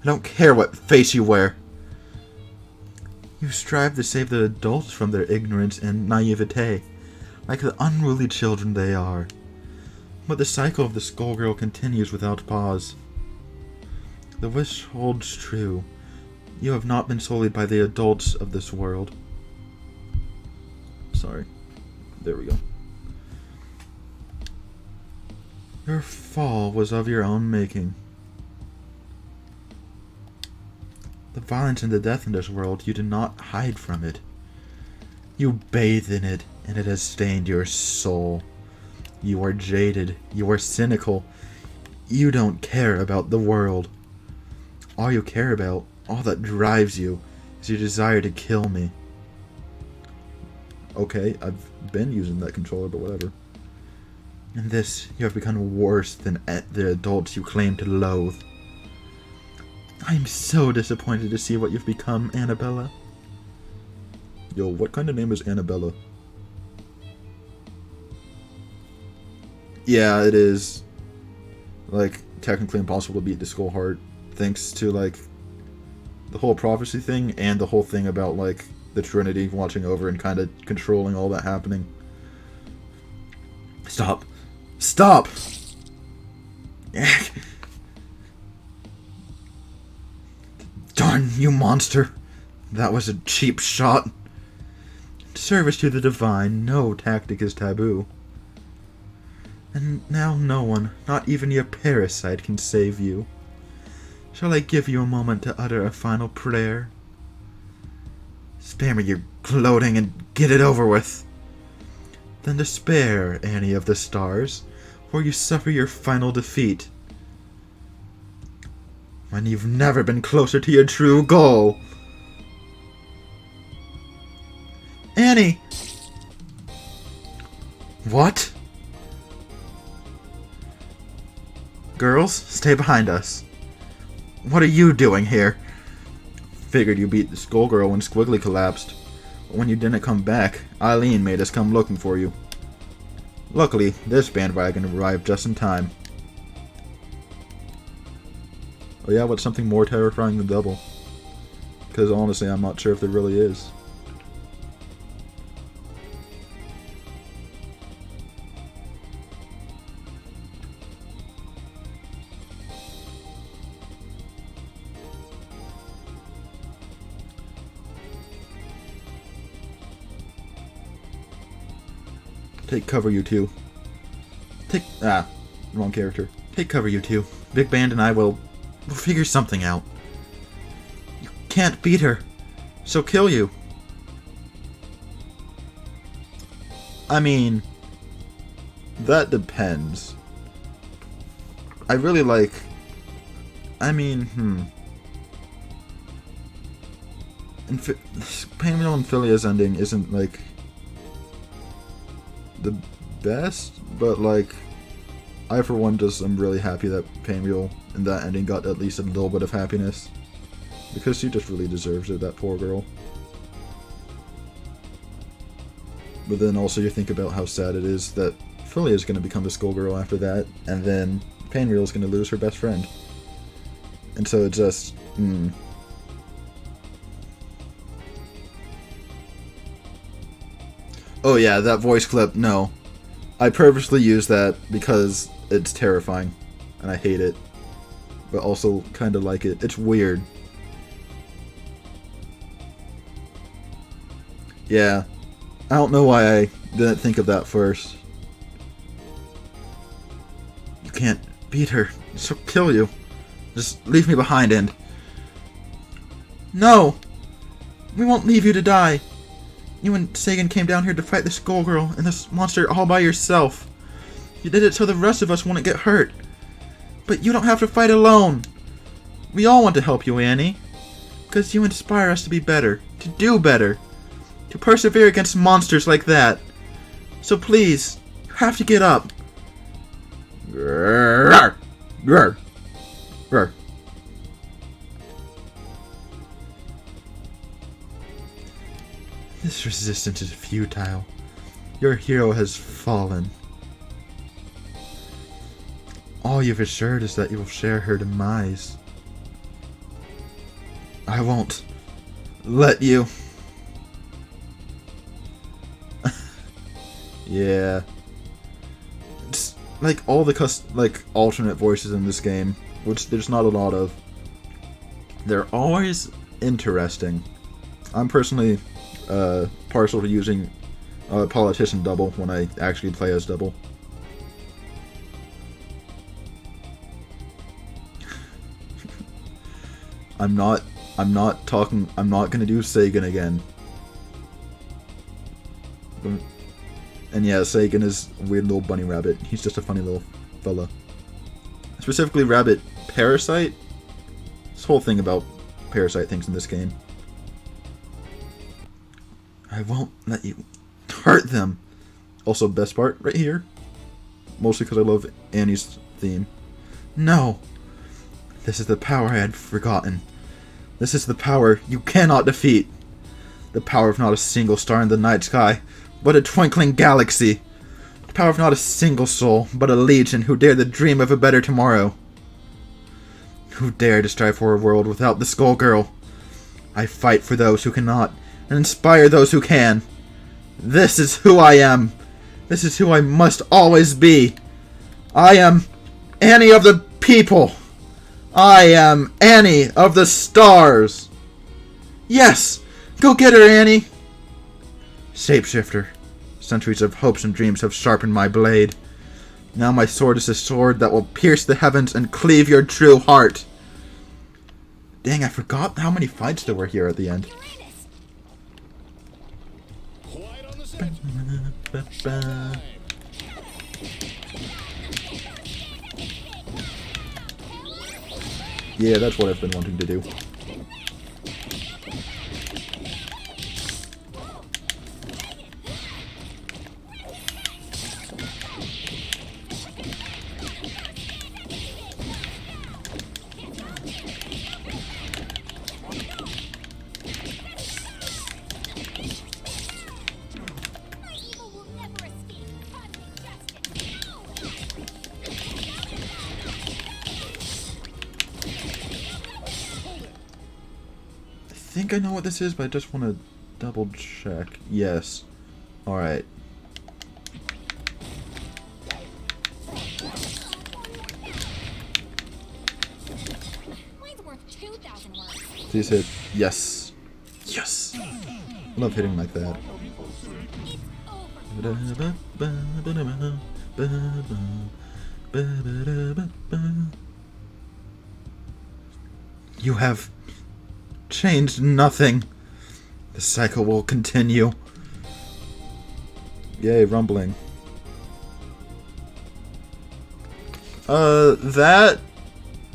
I don't care what face you wear. You strive to save the adults from their ignorance and naivete, like the unruly children they are. But the cycle of the Skullgirl continues without pause. The wish holds true. You have not been sullied by the adults of this world. Sorry. There we go. Your fall was of your own making. The violence and the death in this world, you did not hide from it. You bathe in it, and it has stained your soul. You are jaded. You are cynical. You don't care about the world. All you care about, all that drives you, is your desire to kill me. Okay, I've been using that controller, but whatever. In this, you have become worse than the adults you claim to loathe. I am so disappointed to see what you've become, Annabella. Yo, what kind of name is Annabella? Yeah, it is, like, technically impossible to beat the Skull Heart, thanks to, like, the whole prophecy thing, and the whole thing about, like, the Trinity watching over and kind of controlling all that happening. Stop. Stop! Darn you, monster! That was a cheap shot. In service to the divine, no tactic is taboo. And now no one, not even your parasite, can save you. Shall I give you a moment to utter a final prayer? Spare me your gloating and get it over with. Then despair, Annie of the Stars, for you suffer your final defeat. When you've never been closer to your true goal. Annie! What? Girls, stay behind us. What are you doing here? Figured you beat the Skullgirl when Squiggly collapsed. But when you didn't come back, Eileen made us come looking for you. Luckily, this bandwagon arrived just in time. Oh yeah, what's something more terrifying than double? Because honestly, I'm not sure if there really is. Take cover, you two. Wrong character. Take cover, you two. Big Band and I will figure something out. You can't beat her. She'll kill you. I mean, that depends. I really like... Painwheel and Philia's ending isn't, like, the best, but, like, I, for one, just am really happy that Painwheel and that ending got at least a little bit of happiness. Because she just really deserves it, that poor girl. But then also you think about how sad it is that Philly is going to become the Skullgirl after that, and then Painwheel is going to lose her best friend. And so it just... Oh yeah, that voice clip, no. I purposely use that because it's terrifying, and I hate it. But also kind of like it. It's weird. Yeah. I don't know why I didn't think of that first. You can't beat her. She'll kill you. Just leave me behind and... No! We won't leave you to die. You and Sagan came down here to fight the Skullgirl and this monster all by yourself. You did it so the rest of us wouldn't get hurt. But you don't have to fight alone. We all want to help you, Annie. Because you inspire us to be better, to do better, to persevere against monsters like that. So please, you have to get up. Roar. Roar. Roar. This resistance is futile. Your hero has fallen. All you've assured is that you will share her demise. I won't let you. Yeah. It's like all the alternate voices in this game, which there's not a lot of. They're always interesting. I'm personally partial to using politician double when I actually play as double. I'm not gonna do Sagan again. And yeah, Sagan is a weird little bunny rabbit. He's just a funny little fella. Specifically Rabbit Parasite. This whole thing about parasite things in this game. I won't let you hurt them. Also, best part right here. Mostly because I love Annie's theme. No. This is the power I had forgotten. This is the power you cannot defeat. The power of not a single star in the night sky, but a twinkling galaxy. The power of not a single soul, but a legion who dare to dream of a better tomorrow. Who dare to strive for a world without the Skullgirl. I fight for those who cannot, and inspire those who can. This is who I am. This is who I must always be. I am Annie of the people. I am Annie of the stars. Yes, go get her, Annie. Shapeshifter. Centuries of hopes and dreams have sharpened my blade. Now my sword is a sword that will pierce the heavens and cleave your true heart. Dang, I forgot how many fights there were here at the end. Quiet on the set. Yeah, that's what I've been wanting to do. My evil will never escape cosmic justice. I think I know what this is, but I just want to double check. Yes. Alright. Mine's worth 2,000 words. Please hit yes. Yes. I love hitting like that. It's over. You have changed nothing. The cycle will continue. Yay, rumbling. That...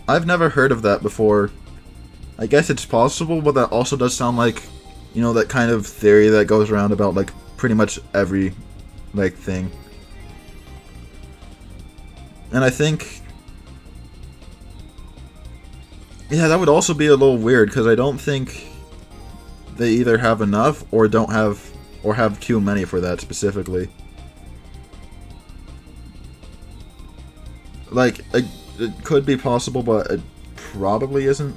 I've never heard of that before. I guess it's possible, but that also does sound like, you know, that kind of theory that goes around about, like, pretty much every, like, thing. And I think... Yeah, that would also be a little weird, because I don't think they either have enough or don't have, or have too many for that specifically. Like, it could be possible, but it probably isn't.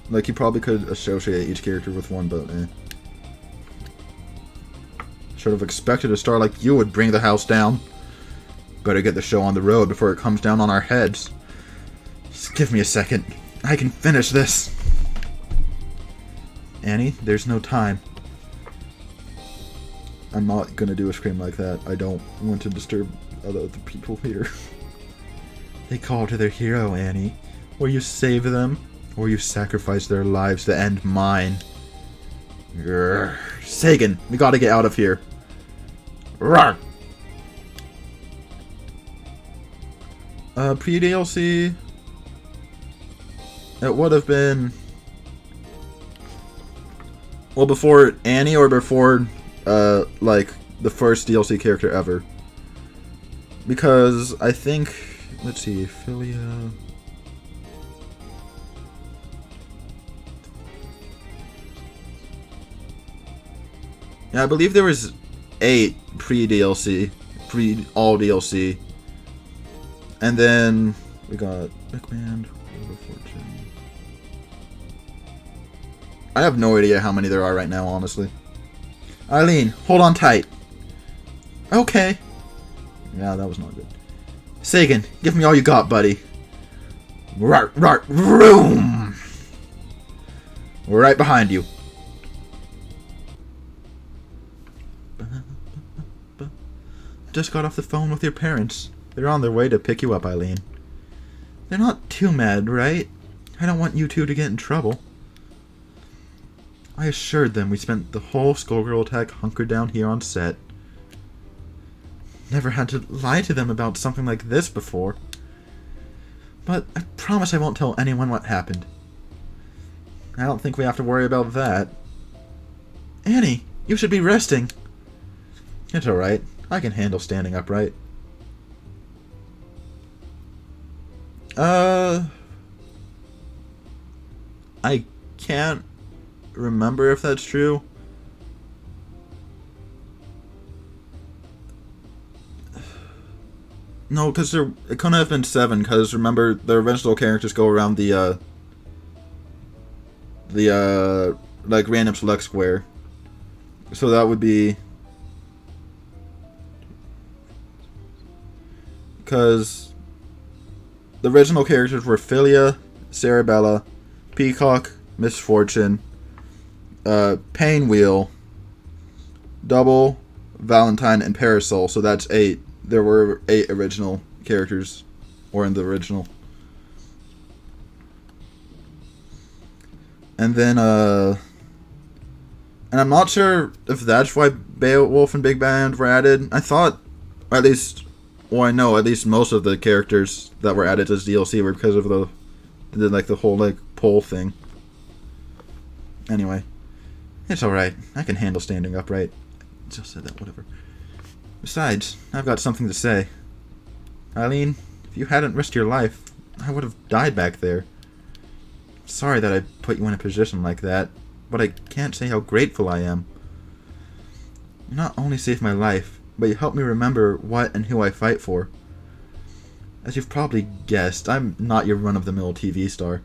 Like, you probably could associate each character with one, but eh. Should have expected a star like you would bring the house down. Better get the show on the road before it comes down on our heads. Just give me a second. I can finish this. Annie, there's no time. I'm not gonna do a scream like that. I don't want to disturb other people here. They call to their hero, Annie. Will you save them? Or you sacrifice their lives to end mine? Grr. Sagan, we gotta get out of here. Rawr. Pre-DLC... It would have been... Well, before Annie or before, like, the first DLC character ever. Because I think... Let's see, Philia... Yeah, I believe there was 8 pre-DLC. All DLC. And then we got Bickman, Fortune. I have no idea how many there are right now, honestly. Eileen, hold on tight. Okay. Yeah, that was not good. Sagan, give me all you got, buddy. Room. We're right behind you. Just got off the phone with your parents. They're on their way to pick you up, Eileen. They're not too mad, right? I don't want you two to get in trouble. I assured them we spent the whole Skullgirl attack hunkered down here on set. Never had to lie to them about something like this before. But I promise I won't tell anyone what happened. I don't think we have to worry about that. Annie, you should be resting. It's alright. I can handle standing upright. I can't remember if that's true. No, because it couldn't have been 7, because remember, the original characters go around the like, random select square. So that would be... Because the original characters were Philia, Cerebella, Peacock, Misfortune, Painwheel, Double, Valentine, and Parasol. So that's 8. There were 8 original characters, or in the original. And then, and I'm not sure if that's why Beowulf and Big Band were added. I thought, or at least... Well, I know at least most of the characters that were added as DLC were because of the whole, like, poll thing. Anyway. It's alright. I can handle standing upright. Just said that, whatever. Besides, I've got something to say. Eileen, if you hadn't risked your life, I would have died back there. Sorry that I put you in a position like that, but I can't say how grateful I am. You not only saved my life, but you helped me remember what and who I fight for. As you've probably guessed, I'm not your run-of-the-mill TV star.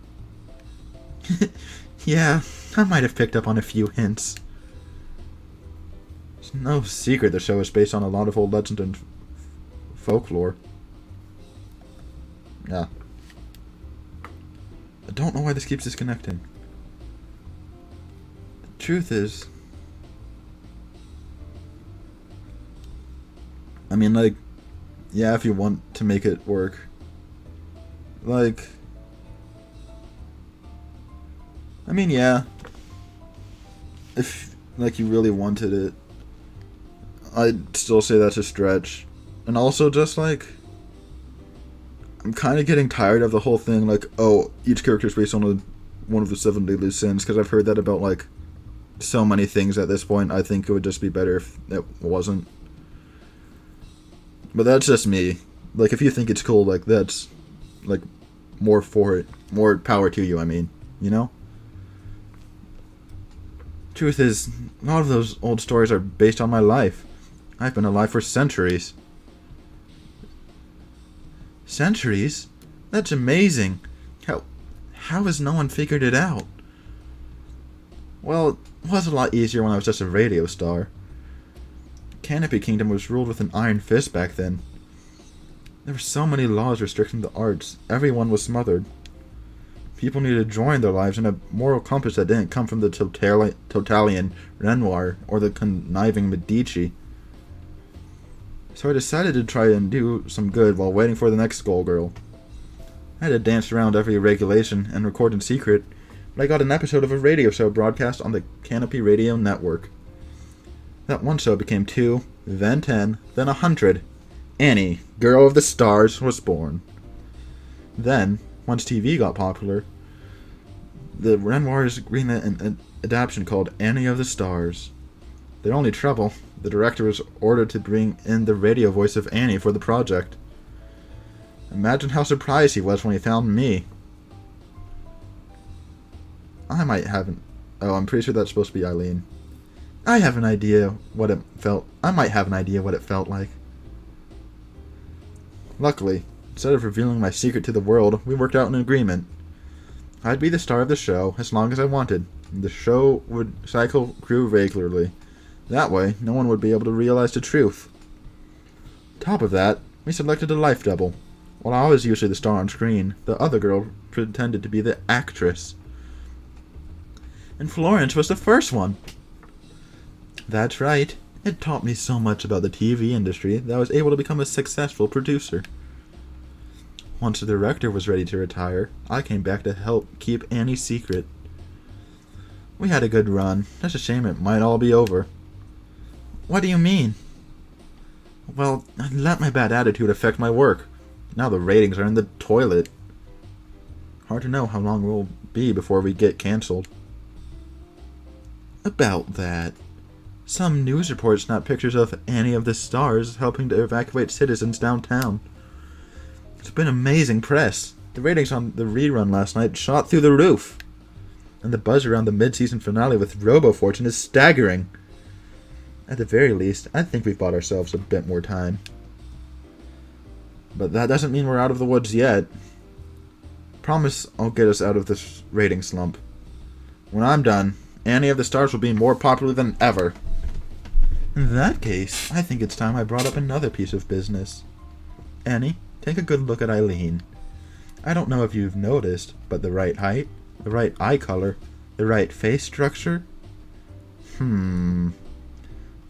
Yeah, I might have picked up on a few hints. It's no secret the show is based on a lot of old legend and folklore. Yeah. I don't know why this keeps disconnecting. The truth is... I mean, like, yeah, if you want to make it work. Like, I mean, yeah. If, like, you really wanted it, I'd still say that's a stretch. And also, just, like, I'm kind of getting tired of the whole thing, like, oh, each character is based on one of the 7 deadly sins, because I've heard that about, like, so many things at this point. I think it would just be better if it wasn't. But that's just me. Like, if you think it's cool, like, that's, like, more for it. More power to you, I mean. You know? Truth is, a lot of those old stories are based on my life. I've been alive for centuries. Centuries? That's amazing. How has no one figured it out? Well, it was a lot easier when I was just a radio star. Canopy Kingdom was ruled with an iron fist back then. There were so many laws restricting the arts. Everyone was smothered. People needed to join their lives in a moral compass that didn't come from the totalitarian Renoir or the conniving Medici. So I decided to try and do some good while waiting for the next Skullgirl. I had to dance around every regulation and record in secret, but I got an episode of a radio show broadcast on the Canopy Radio Network. That one show became 2, then 10, then 100. Annie, Girl of the Stars, was born. Then, once TV got popular, the Renoirs greenlit an adaptation called Annie of the Stars. Their only trouble, the director was ordered to bring in the radio voice of Annie for the project. Imagine how surprised he was when he found me. I'm pretty sure that's supposed to be Eileen. I might have an idea what it felt like. Luckily, instead of revealing my secret to the world, we worked out an agreement. I'd be the star of the show as long as I wanted. The show would cycle crew regularly. That way, no one would be able to realize the truth. Top of that, we selected a life double. While I was usually the star on screen, the other girl pretended to be the actress. And Florence was the first one. That's right. It taught me so much about the TV industry that I was able to become a successful producer. Once the director was ready to retire, I came back to help keep Annie's secret. We had a good run. Just a shame it might all be over. What do you mean? Well, I let my bad attitude affect my work. Now the ratings are in the toilet. Hard to know how long we'll be before we get cancelled. About that, some news reports snap pictures of Annie of the Stars helping to evacuate citizens downtown. It's been amazing press. The ratings on the rerun last night shot through the roof. And the buzz around the mid-season finale with RoboFortune is staggering. At the very least, I think we've bought ourselves a bit more time. But that doesn't mean we're out of the woods yet. Promise I'll get us out of this rating slump. When I'm done, Annie of the Stars will be more popular than ever. In that case, I think it's time I brought up another piece of business. Annie, take a good look at Eileen. I don't know if you've noticed, but the right height, the right eye color, the right face structure.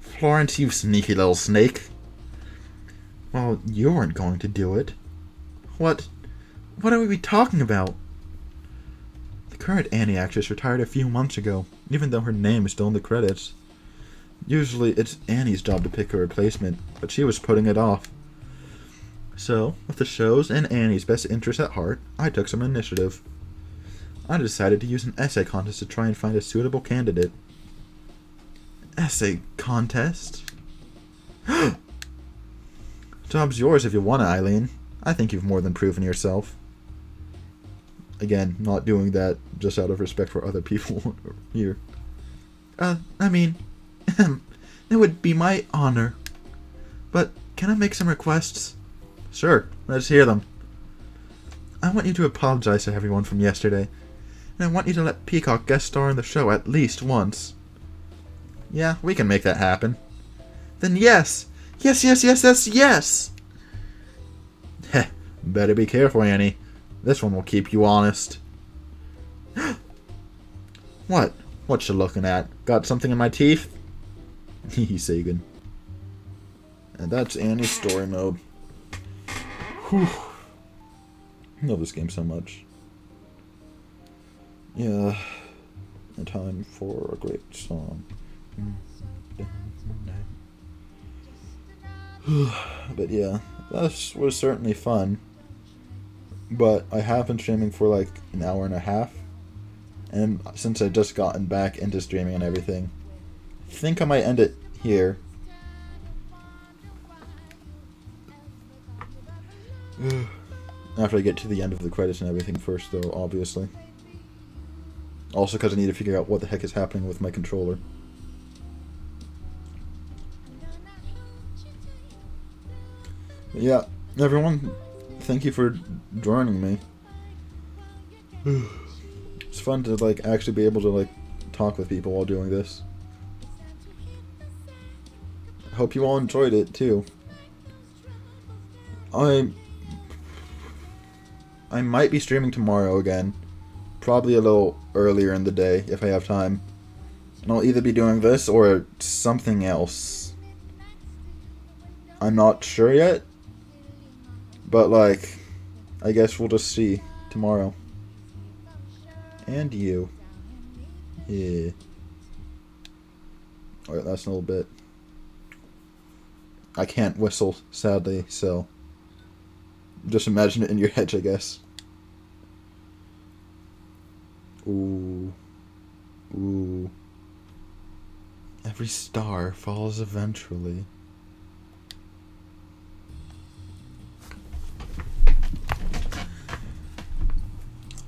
Florence, you sneaky little snake. Well, you weren't going to do it. What are we talking about? The current Annie actress retired a few months ago, even though her name is still in the credits. Usually, it's Annie's job to pick a replacement, but she was putting it off. So, with the show's and Annie's best interests at heart, I took some initiative. I decided to use an essay contest to try and find a suitable candidate. Essay contest? Job's yours if you want it, Eileen. I think you've more than proven yourself. Again, not doing that just out of respect for other people here. It would be my honor. But can I make some requests? Sure, let's hear them. I want you to apologize to everyone from yesterday, and I want you to let Peacock guest star in the show at least once. Yeah, we can make that happen. Then yes! Yes! Heh, better be careful, Annie. This one will keep you honest. What? What you looking at? Got something in my teeth? Hee Sagan. And that's Annie's story mode. Whew. I love this game so much. Yeah. And time for a great song. But yeah, that was certainly fun. But I have been streaming for like an hour and a half. And since I just gotten back into streaming and everything, I think I might end it here. After I get to the end of the credits and everything first, though, obviously. Also because I need to figure out what the heck is happening with my controller. But yeah, everyone, thank you for joining me. It's fun to, like, actually be able to, like, talk with people while doing this. I hope you all enjoyed it, too. I might be streaming tomorrow again. Probably a little earlier in the day, if I have time. And I'll either be doing this or something else. I'm not sure yet. But, like, I guess we'll just see tomorrow. And you. Yeah. Alright, that's a little bit. I can't whistle, sadly, so just imagine it in your head, I guess. Ooh. Ooh. Every star falls eventually.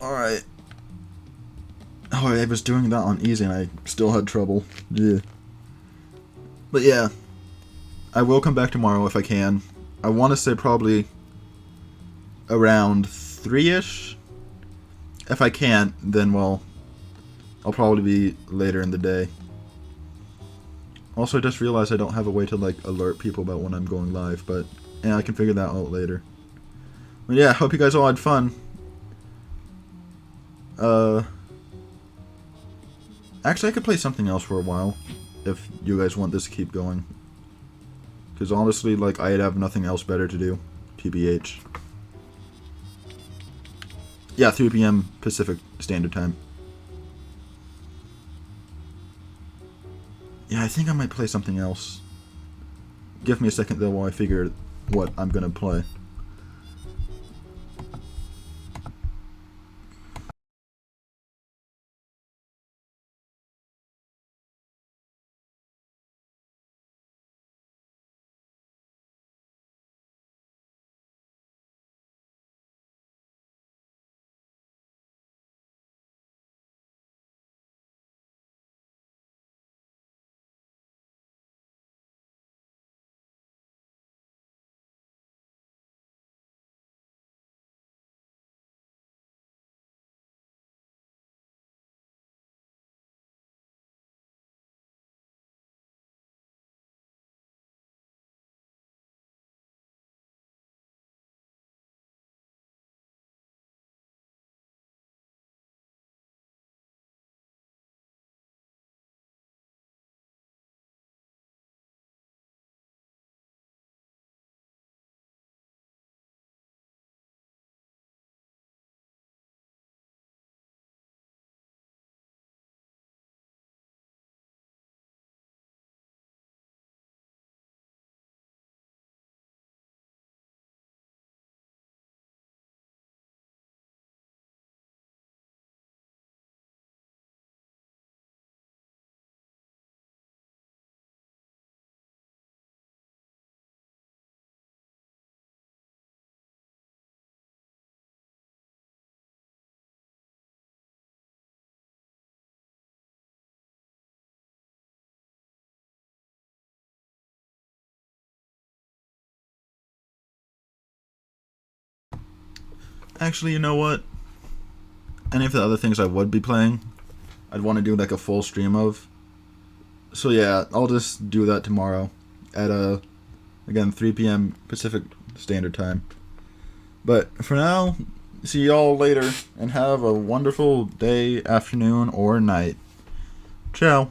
Alright. Oh, I was doing that on easy and I still had trouble. Yeah. But yeah. I will come back tomorrow if I can. I want to say probably around 3-ish. If I can't, then, well, I'll probably be later in the day. Also, I just realized I don't have a way to, like, alert people about when I'm going live, but yeah, I can figure that out later. But yeah, hope you guys all had fun. Actually, I could play something else for a while, if you guys want this to keep going. Because honestly, like, I'd have nothing else better to do. TBH. Yeah, 3 p.m. Pacific Standard Time. Yeah, I think I might play something else. Give me a second, though, while I figure what I'm gonna play. Actually, you know what? Any of the other things I would be playing, I'd want to do like a full stream of. So yeah, I'll just do that tomorrow at again 3 p.m. Pacific Standard Time. But for now, see y'all later and have a wonderful day, afternoon, or night. Ciao.